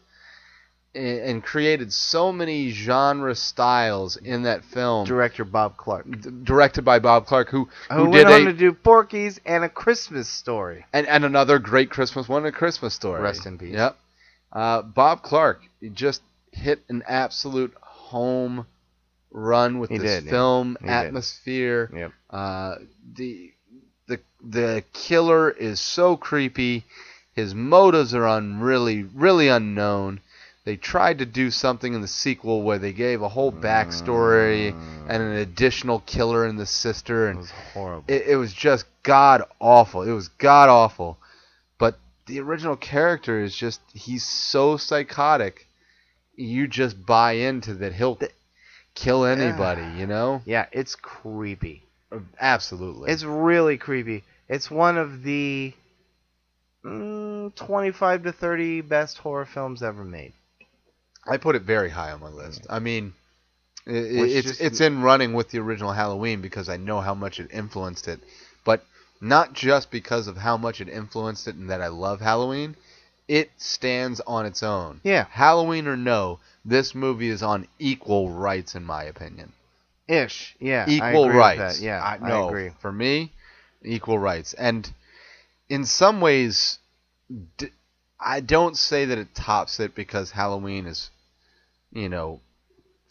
and created so many genre styles in that film. Director Bob Clark. Directed by Bob Clark, who went on to do Porky's and A Christmas Story. And another great Christmas one, A Christmas Story. Rest in peace. Yep. Bob Clark just hit an absolute home run with this film atmosphere. Yep. The killer is so creepy. His motives are really unknown. They tried to do something in the sequel where they gave a whole backstory and an additional killer and the sister. And it was horrible. It was just god awful. It was god awful. But the original character is just, he's so psychotic. You just buy into that he'll kill anybody, you know? Yeah, it's creepy. Absolutely. It's really creepy. It's one of the 25 to 30 best horror films ever made. I put it very high on my list. I mean, it's in running with the original Halloween because I know how much it influenced it. But not just because of how much it influenced it and that I love Halloween. It stands on its own. Yeah. Halloween or no, this movie is on equal rights in my opinion. Ish, yeah. Equal rights. With that. Yeah, I agree. For me, equal rights. And in some ways, I don't say that it tops it because Halloween is,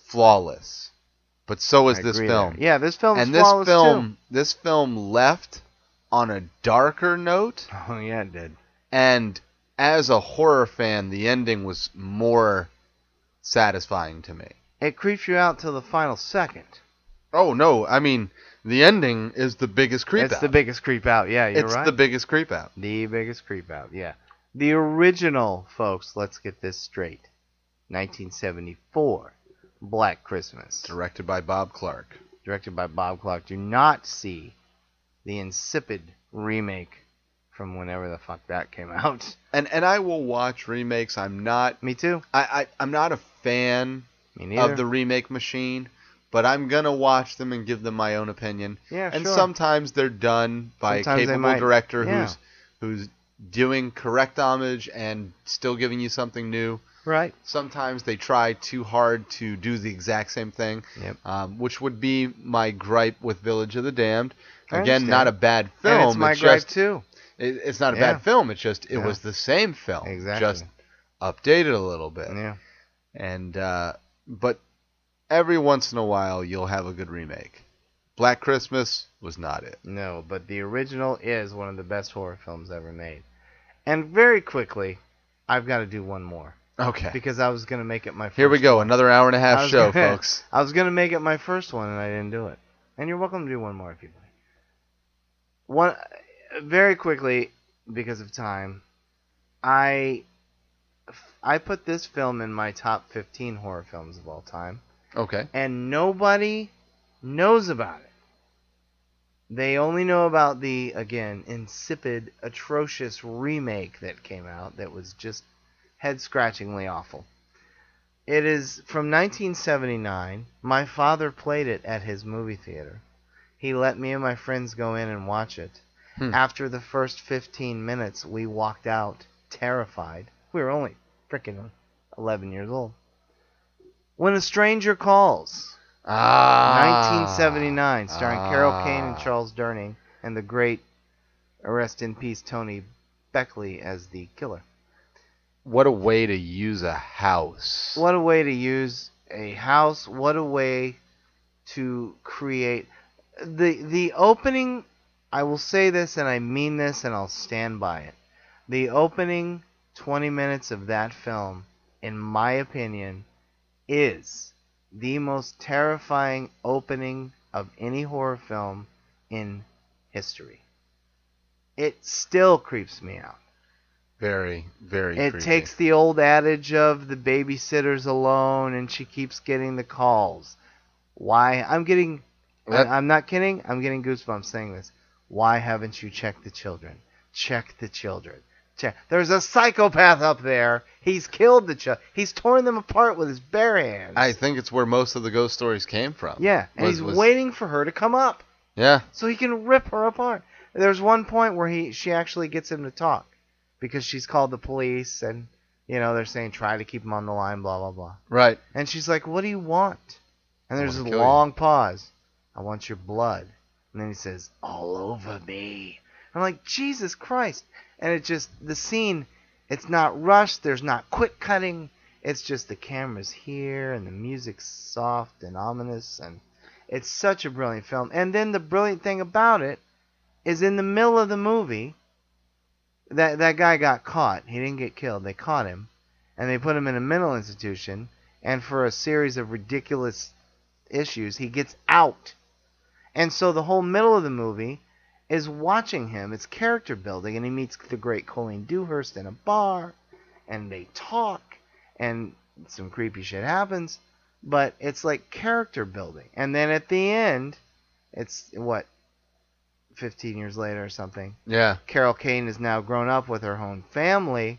flawless. But so is this film. Yeah, this film is flawless too. This film left on a darker note. Oh, yeah, it did. And as a horror fan, the ending was more satisfying to me. It creeps you out till the final second. Oh, no. I mean, the ending is the biggest creep out. It's the biggest creep out. Yeah, you're right. It's the biggest creep out. The biggest creep out, yeah. The original, folks, let's get this straight. 1974, Black Christmas. Directed by Bob Clark. Directed by Bob Clark. Do not see the insipid remake from whenever the fuck that came out. And I will watch remakes. I'm not... Me too. I'm not a fan of the remake machine, but I'm going to watch them and give them my own opinion. Yeah, and sure. sometimes they're done by a capable director who's doing correct homage and still giving you something new. Right. Sometimes they try too hard to do the exact same thing, which would be my gripe with Village of the Damned. Again, not a bad film. And it's my gripe too. It's not a bad film. It's just it was the same film, just updated a little bit. Yeah. And but every once in a while you'll have a good remake. Black Christmas was not it. No, but the original is one of the best horror films ever made. And very quickly, I've got to do one more. Okay. Because I was going to make it my first Here we go, another hour and a half show, folks. I was going to make it my first one, and I didn't do it. And you're welcome to do one more if you'd like. Very quickly, because of time, I put this film in my top 15 horror films of all time. Okay. And nobody knows about it. They only know about the, again, insipid, atrocious remake that came out that was just head-scratchingly awful. It is from 1979. My father played it at his movie theater. He let me and my friends go in and watch it. After the first 15 minutes, we walked out terrified. We were only freaking 11 years old. When a Stranger Calls. 1979, starring Carol Kane and Charles Durning, and the great, rest in peace, Tony Beckley as the killer. What a way to use a house. What a way to use a house. What a way to create... The opening, I will say this and I mean this and I'll stand by it. The opening 20 minutes of that film, in my opinion, is the most terrifying opening of any horror film in history. It still creeps me out. Very, very creepy. It takes the old adage of the babysitter's alone and she keeps getting the calls. Why? I'm not kidding. I'm getting goosebumps saying this. Why haven't you checked the children? Check the children. There's a psychopath up there. He's killed the children. He's torn them apart with his bare hands. I think it's where most of the ghost stories came from. Yeah, and he's waiting for her to come up. Yeah. So he can rip her apart. There's one point where she actually gets him to talk because she's called the police and, they're saying try to keep him on the line, blah, blah, blah. Right. And she's like, what do you want? And there's a long pause. I want your blood. And then he says, all over me. I'm like, Jesus Christ. And it just, the scene, it's not rushed. There's not quick cutting. It's just the camera's here and the music's soft and ominous. And it's such a brilliant film. And then the brilliant thing about it is in the middle of the movie, that guy got caught. He didn't get killed. They caught him. And they put him in a mental institution. And for a series of ridiculous issues, he gets out. And so the whole middle of the movie is watching him. It's character building, and he meets the great Colleen Dewhurst in a bar, and they talk, and some creepy shit happens, but it's like character building. And then at the end, it's, 15 years later or something. Yeah. Carol Kane is now grown up with her own family.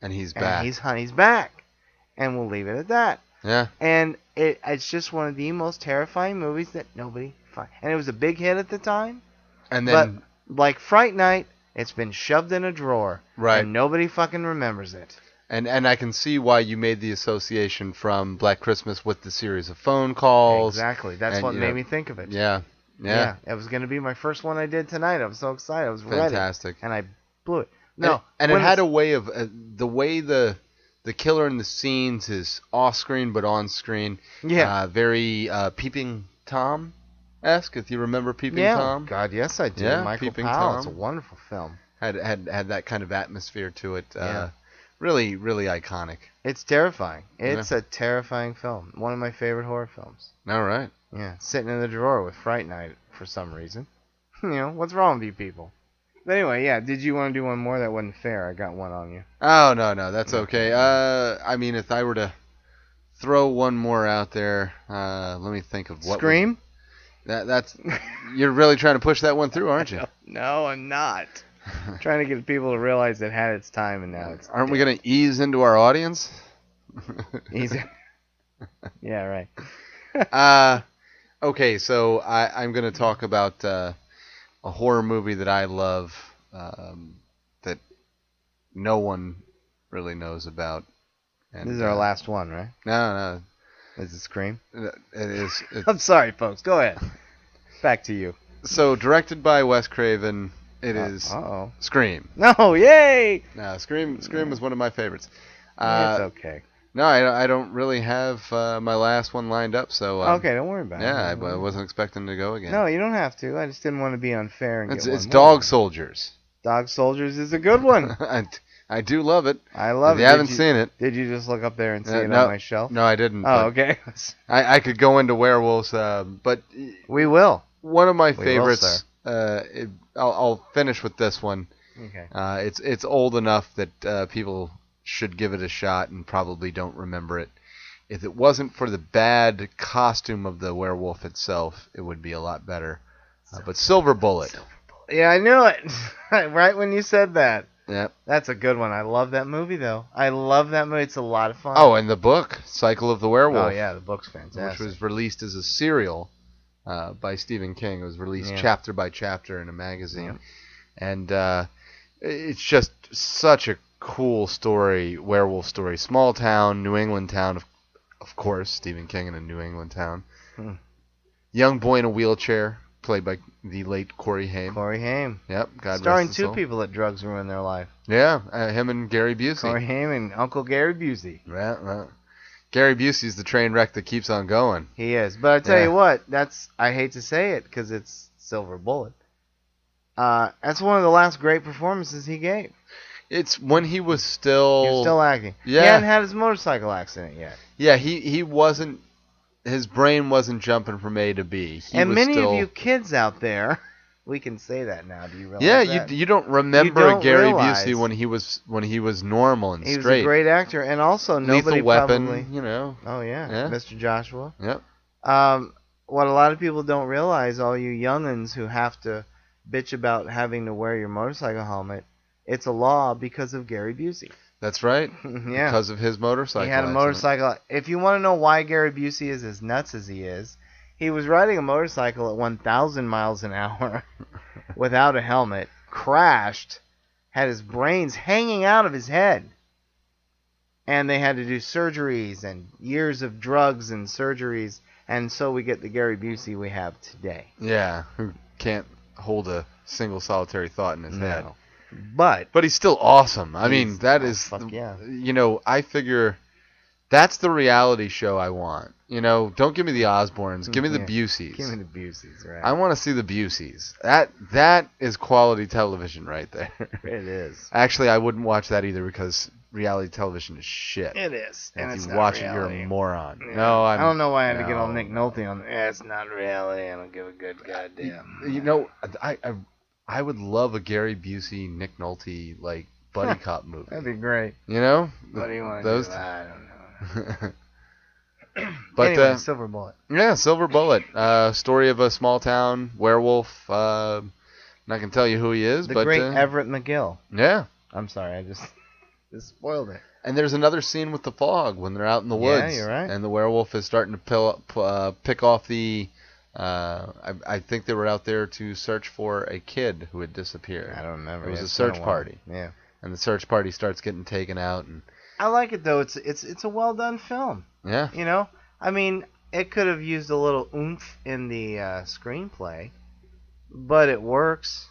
And he's back. He's back. And we'll leave it at that. Yeah. And it's just one of the most terrifying movies that nobody finds. And it was a big hit at the time. And then, but like Fright Night, it's been shoved in a drawer. Right. And nobody fucking remembers it. And I can see why you made the association from Black Christmas with the series of phone calls. Exactly. That's what made me think of it. Yeah. Yeah. It was going to be my first one I did tonight. I was so excited. I was fantastic. Ready. And I blew it. No. And it had a way of, the way the killer in the scenes is off-screen but on-screen. Yeah. Very Peeping Tom-esque, if you remember Peeping Tom. God, yes I do. Yeah, Michael Peeping Powell. Tom. It's a wonderful film. Had that kind of atmosphere to it. Really, really iconic. It's terrifying. It's a terrifying film. One of my favorite horror films. All right. Yeah, sitting in the drawer with Fright Night for some reason. What's wrong with you people? But anyway, did you want to do one more? That wasn't fair. I got one on you. Oh, no, that's okay. I mean, if I were to throw one more out there, let me think of what. Scream? That's you're really trying to push that one through, aren't you? No, I'm not. I'm trying to get people to realize it had its time and now it's Aren't we going to ease into our audience? Easy. Yeah, right. Okay, so I'm going to talk about a horror movie that I love that no one really knows about. And, this is our last one, right? No. Is it Scream? It is. I'm sorry, folks. Go ahead. Back to you. So, directed by Wes Craven, it is Scream. No, yay! No, Scream was one of my favorites. It's okay. No, I don't really have my last one lined up, so... okay, don't worry about it. Yeah, I wasn't expecting to go again. No, you don't have to. I just didn't want to be unfair and It's Dog Soldiers. Dog Soldiers is a good one. I do love it. I love it. If you haven't seen it... Did you just look up there and see it on my shelf? No, I didn't. Oh, okay. I could go into werewolves, but... We will. One of my favorites... I'll finish with this one. Okay. It's old enough that people should give it a shot and probably don't remember it. If it wasn't for the bad costume of the werewolf itself, it would be a lot better. But Silver Bullet. Yeah, I knew it. Right when you said that. Yep. That's a good one. I love that movie, though. I love that movie. It's a lot of fun. Oh, and the book, Cycle of the Werewolf. Oh, yeah, the book's fantastic. Which was released as a serial by Stephen King. It was released chapter by chapter in a magazine. Yeah. And it's just such a cool story, werewolf story. Small town, New England town, of course, Stephen King in a New England town. Young boy in a wheelchair, played by the late Corey Haim. Corey Haim. Yep. God starring rest his soul. two people that drugs ruined their life. Yeah, him and Gary Busey. Corey Haim and Uncle Gary Busey. Yeah. Gary Busey's the train wreck that keeps on going. He is. But I tell you what, I hate to say it because it's Silver Bullet. That's one of the last great performances he gave. It's when he was still acting. Yeah. He hadn't had his motorcycle accident yet. Yeah, he wasn't. His brain wasn't jumping from A to B. And many of you kids out there, we can say that now. Do you realize that? You don't remember Gary Busey when he was normal and straight. He was a great actor, and also nobody Lethal Weapon, probably. you know. Oh yeah, Mr. Joshua. Yep. What a lot of people don't realize, all you young'uns who have to bitch about having to wear your motorcycle helmet, it's a law because of Gary Busey. That's right. Yeah. Because of his motorcycle. He had a motorcycle. If you want to know why Gary Busey is as nuts as he is, he was riding a motorcycle at 1,000 miles an hour without a helmet, crashed, had his brains hanging out of his head, and they had to do surgeries and years of drugs and surgeries, and so we get the Gary Busey we have today. Yeah, who can't hold a single solitary thought in his head. But he's still awesome. I mean, that is, yeah. You know, I figure that's the reality show I want. You know, don't give me the Osbournes. Give me the Buseys. Give me the Buseys, right. I want to see the Buseys. That is quality television right there. It is. Actually, I wouldn't watch that either because reality television is shit. It is. And if you watch it, you're a moron. Yeah. No, I don't know why I had to get all Nick Nolte on. It's not reality. I don't give a good goddamn. You know, I would love a Gary Busey, Nick Nolte, like, buddy cop movie. That'd be great. You know? What do you want to do? I don't know. But anyway, Silver Bullet. Yeah, Silver Bullet. Story of a small town werewolf. Not going to tell you who he is, the but... great Everett McGill. Yeah. I'm sorry, I just spoiled it. And there's another scene with the fog when they're out in the woods. Yeah, you're right. And the werewolf is starting to pick off the... I think they were out there to search for a kid who had disappeared. I don't remember. It was a search party. Yeah. And the search party starts getting taken out. And I like it, though. It's a well-done film. Yeah. You know? I mean, it could have used a little oomph in the screenplay, but it works.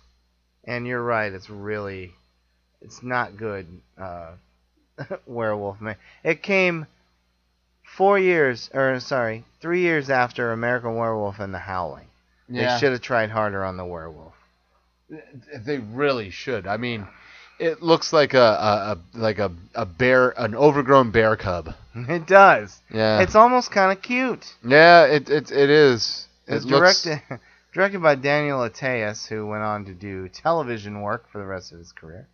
And you're right. It's not good, Werewolf Man. It came 3 years after American Werewolf and The Howling. Yeah. They should have tried harder on the werewolf. They really should. I mean, it looks like a bear, an overgrown bear cub. It does. Yeah. It's almost kind of cute. Yeah, it is. It's directed by Daniel Attias, who went on to do television work for the rest of his career.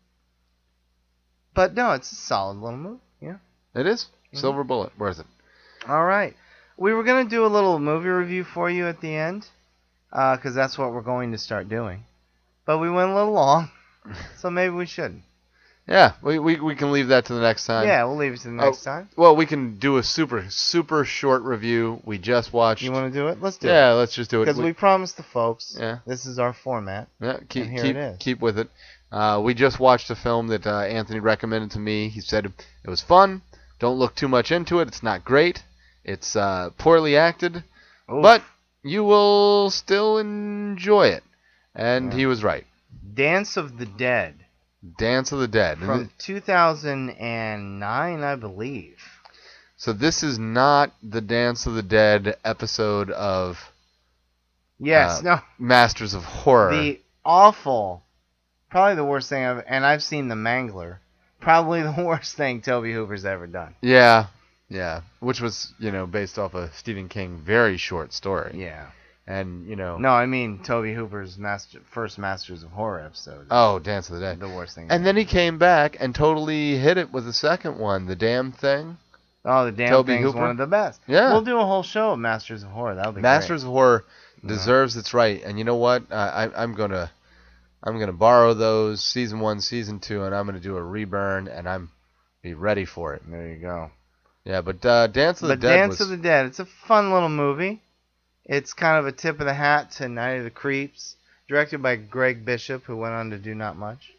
But no, it's a solid little movie. Yeah. It is. Silver Bullet, worth it. All right. We were going to do a little movie review for you at the end, because that's what we're going to start doing. But we went a little long, so maybe we shouldn't. Yeah, we can leave that to the next time. Yeah, we'll leave it to the next time. Well, we can do a super short review. We just watched... You want to do it? Let's do it. Yeah, let's just do it. Because we promised the folks, yeah, this is our format. Yeah, and here it is. Keep with it. We just watched a film that Anthony recommended to me. He said it was fun. Don't look too much into it. It's not great. It's poorly acted. Oof. But you will still enjoy it. And he was right. Dance of the Dead. Dance of the Dead. From 2009, I believe. So this is not the Dance of the Dead episode of Masters of Horror. The awful, probably the worst thing I've seen The Mangler. Probably the worst thing Tobe Hooper's ever done. Yeah. Which was, based off a Stephen King very short story. Yeah. And, No, I mean Tobe Hooper's first Masters of Horror episode. Oh, Dance of the Dead. The worst thing. And then he came back and totally hit it with the second one, The Damn Thing. Oh, The Damn Thing's one of the best. Yeah. We'll do a whole show of Masters of Horror. That'll be Masters great. of Horror deserves its right. And you know what? I'm gonna borrow those season 1, season 2, and I'm gonna do a reburn, and I'm be ready for it. There you go. Yeah, but Dance of the Dead Dance of the Dead, it's a fun little movie. It's kind of a tip of the hat to Night of the Creeps, directed by Greg Bishop, who went on to do not much.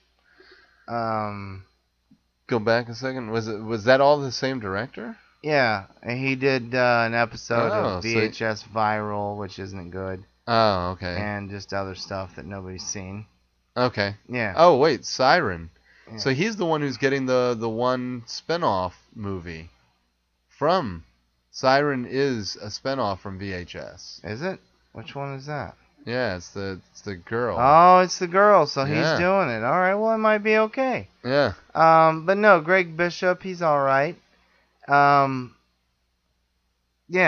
Go back a second. Was that all the same director? Yeah, and he did an episode of VHS Viral, which isn't good. Oh, okay. And just other stuff that nobody's seen. Okay. Yeah. Oh, wait, Siren. Yeah. So he's the one who's getting the one spinoff movie from. Siren is a spinoff from VHS. Is it? Which one is that? Yeah, it's the girl. Oh, it's the girl, so he's doing it. All right, well, it might be okay. Yeah. But no, Greg Bishop, he's all right. Yeah,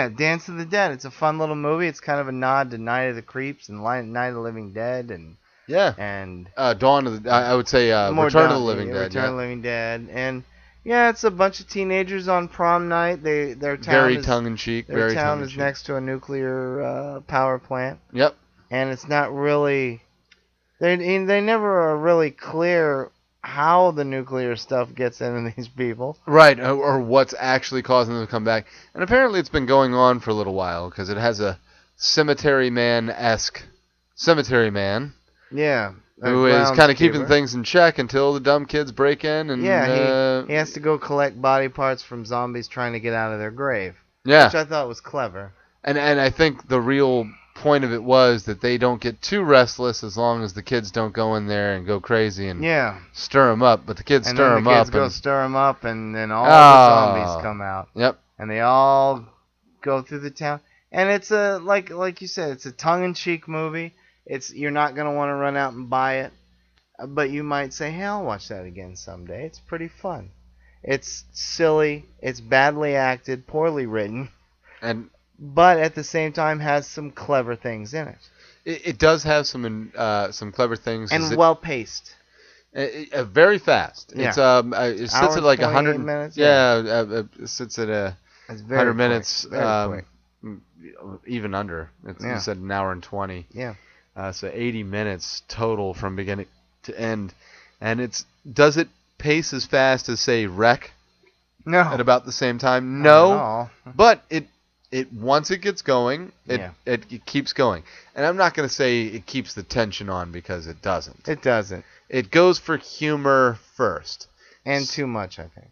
Dance of the Dead. It's a fun little movie. It's kind of a nod to Night of the Creeps and Night of the Living Dead and Dawn of the. I would say Return of the Living Dead. Return of the Living Dead, and yeah, it's a bunch of teenagers on prom night. Their town very tongue in cheek. Their town is next to a nuclear power plant. Yep. And it's not really. They never are really clear how the nuclear stuff gets into these people. Right, or what's actually causing them to come back. And apparently it's been going on for a little while, because it has a Cemetery Man-esque Cemetery Man. Yeah. Who is kind of keeping things in check until the dumb kids break in. And he has to go collect body parts from zombies trying to get out of their grave. Yeah. Which I thought was clever. And I think the real point of it was that they don't get too restless as long as the kids don't go in there and go crazy and stir them up. But the kids stir them up. And then the kids go stir them up, and then all the zombies come out. Yep. And they all go through the town. And it's a like you said, it's a tongue-in-cheek movie. You're not going to want to run out and buy it, but you might say, hey, I'll watch that again someday. It's pretty fun. It's silly. It's badly acted, poorly written. But at the same time has some clever things in it. It does have some clever things. And well paced. Very fast. Yeah. It sits at like 100 minutes. It sits at 100 minutes. Very quick. Even under. You said an hour and 20. Yeah. So 80 minutes total from beginning to end. And does it pace as fast as, say, Wreck? No. At about the same time? No. But it once it gets going, it keeps going. And I'm not going to say it keeps the tension on, because it doesn't. It doesn't. It goes for humor first. And too much, I think.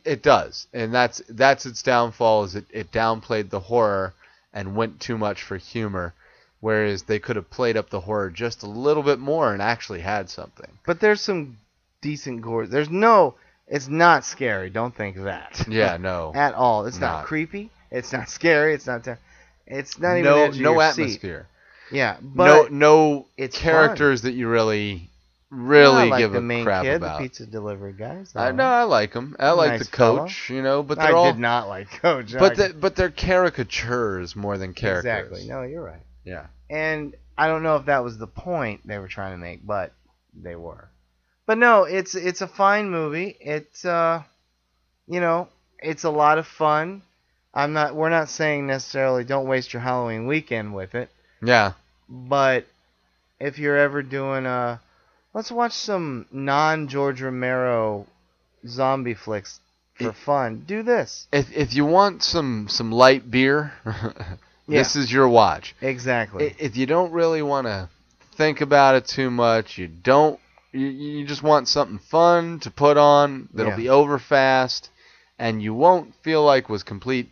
It does. And that's its downfall, is it downplayed the horror and went too much for humor. Whereas they could have played up the horror just a little bit more and actually had something. But there's some decent gore. It's not scary. Don't think that. Yeah, no. At all. It's not creepy. It's not scary. It's not even edge of your atmosphere. Seat. Yeah, but no it's characters fun. that you really like give the a main crap kid, about. The pizza delivery guy. I like him. I like nice the coach, but I did not like Coach. But they're caricatures more than characters. Exactly. No, you're right. Yeah. And I don't know if that was the point they were trying to make, but they were. But no, it's a fine movie. It's it's a lot of fun. We're not saying necessarily don't waste your Halloween weekend with it. Yeah. But if you're ever doing let's watch some non-George Romero zombie flicks for fun. Do this. If you want some light beer, this is your watch. Exactly. If you don't really want to think about it too much, you just want something fun to put on that'll be over fast, and you won't feel like was complete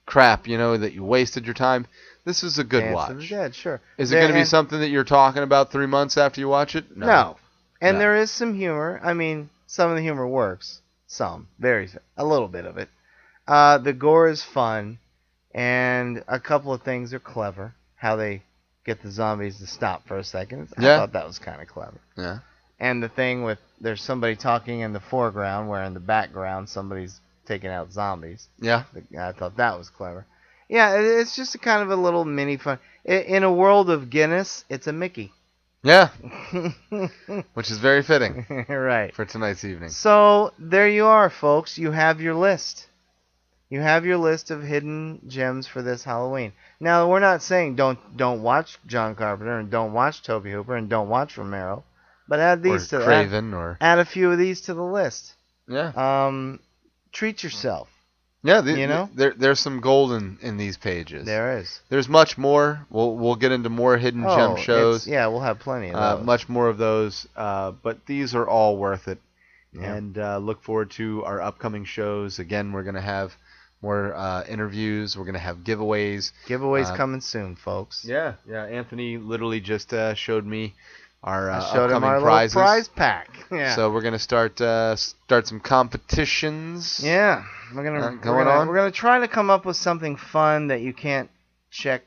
crap, that you wasted your time. This is a good watch. Dance of the Dead, sure. Is it going to be something that you're talking about 3 months after you watch it? No. And there is some humor. I mean, some of the humor works. A little bit of it. The gore is fun, and a couple of things are clever. How they get the zombies to stop for a second. I thought that was kind of clever. Yeah. And the thing with there's somebody talking in the foreground, where in the background somebody's taking out zombies. Yeah. I thought that was clever. Yeah, it's just a kind of a little mini fun. In a world of Guinness, it's a Mickey. Yeah. Which is very fitting. Right. For tonight's evening. So, there you are, folks. You have your list. You have your list of hidden gems for this Halloween. Now, we're not saying don't watch John Carpenter and don't watch Tobe Hooper and don't watch Romero, but add these to Craven add a few of these to the list. Yeah. Treat yourself. Yeah, there's some gold in these pages. There is. There's much more. We'll get into more hidden gem shows. Yeah, we'll have plenty of those. Much more of those. But these are all worth it. Yeah. And look forward to our upcoming shows. Again, we're going to have more interviews. We're going to have giveaways. Giveaways coming soon, folks. Yeah. Anthony literally just showed me our upcoming our prizes. Little prize pack. Yeah. So we're going to start some competitions. Yeah. We're gonna try to come up with something fun that you can't check,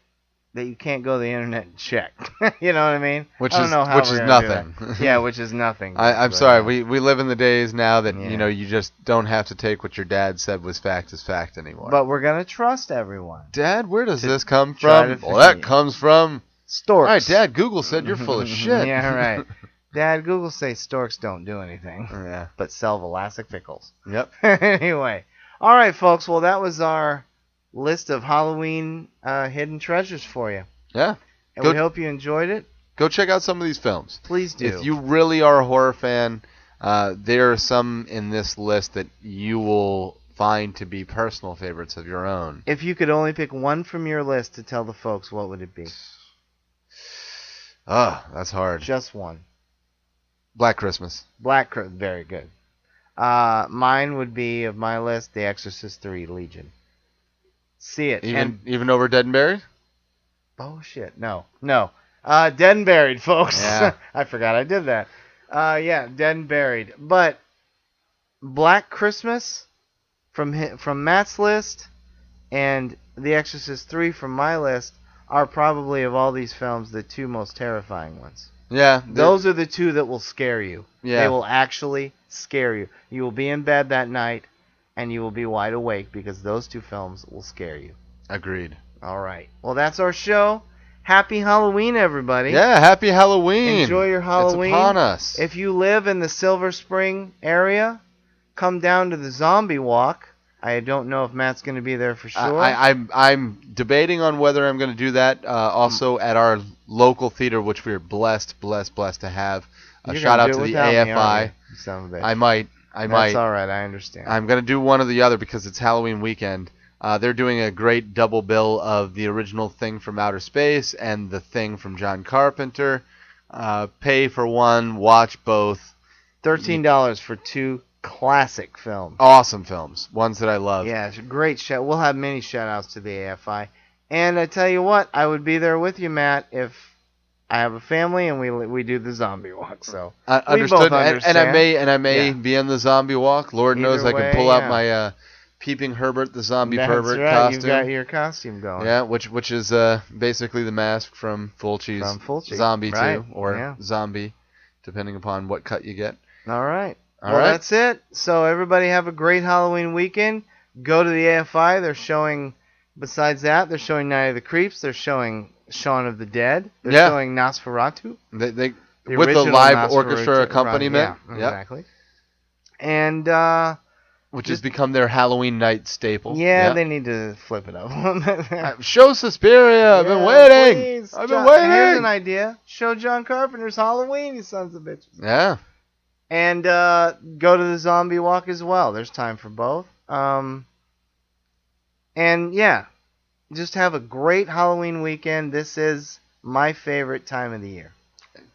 that you can't go to the internet and check. You know what I mean? Which is nothing. Yeah, which is nothing. I'm sorry. We live in the days now that you just don't have to take what your dad said was fact as fact anymore. But we're gonna trust everyone. Dad, where does this come from? Well, that comes from storks. All right, Dad. Google said you're full of shit. Yeah, right. Dad, Google say storks don't do anything. Yeah. But sell elastic pickles. Yep. Anyway. All right, folks. Well, that was our list of Halloween hidden treasures for you. Yeah. And we hope you enjoyed it. Go check out some of these films. Please do. If you really are a horror fan, there are some in this list that you will find to be personal favorites of your own. If you could only pick one from your list to tell the folks, what would it be? Oh, that's hard. Just one. Black Christmas. Very good. Mine would be, of my list, The Exorcist 3 Legion. See it. Even over Dead and Buried? Oh, shit. No. Dead and Buried, folks. Yeah. I forgot I did that. Yeah, Dead and Buried. But Black Christmas from Matt's list and The Exorcist 3 from my list are probably, of all these films, the two most terrifying ones. Yeah. Those are the two that will scare you. Yeah. They will actually scare you. You will be in bed that night, and you will be wide awake because those two films will scare you. Agreed. All right. Well, that's our show. Happy Halloween, everybody. Yeah, happy Halloween. Enjoy your Halloween. It's upon us. If you live in the Silver Spring area, come down to the Zombie Walk. I don't know if Matt's going to be there for sure. I'm debating on whether I'm going to do that. Also at our local theater, which we're blessed to have. Shout out to the AFI. I might. That's all right. I understand. I'm going to do one or the other because it's Halloween weekend. They're doing a great double bill of the original Thing from Outer Space and the Thing from John Carpenter. Pay for one, watch both. $13 for two classic films. Awesome films. Ones that I love. Yeah, it's a great show. We'll have many shout-outs to the AFI. And I tell you what, I would be there with you, Matt, if I have a family and we do the Zombie Walk. So understood. And I may be in the Zombie Walk. Lord knows I can pull out my Peeping Herbert the Zombie Pervert costume. You've got your costume going. Yeah, which is basically the mask from Fulci's Zombie 2 or Zombie, depending upon what cut you get. All right. Well, that's it. So everybody have a great Halloween weekend. Go to the AFI. They're showing, besides that, they're showing Night of the Creeps. They're showing Shaun of the Dead. They're showing Nosferatu. They with the live orchestra accompaniment. Yeah, exactly. And which has become their Halloween night staple. Yeah, they need to flip it up. Show Suspiria. I've been waiting. I've been waiting. Here's an idea. Show John Carpenter's Halloween, you sons of bitches. Yeah. And go to the Zombie Walk as well. There's time for both. And yeah, just have a great Halloween weekend. This is my favorite time of the year.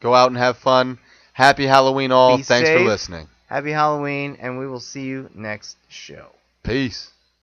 Go out and have fun. Happy Halloween all. Be Thanks safe. for listening. Happy Halloween, and we will see you next show. Peace.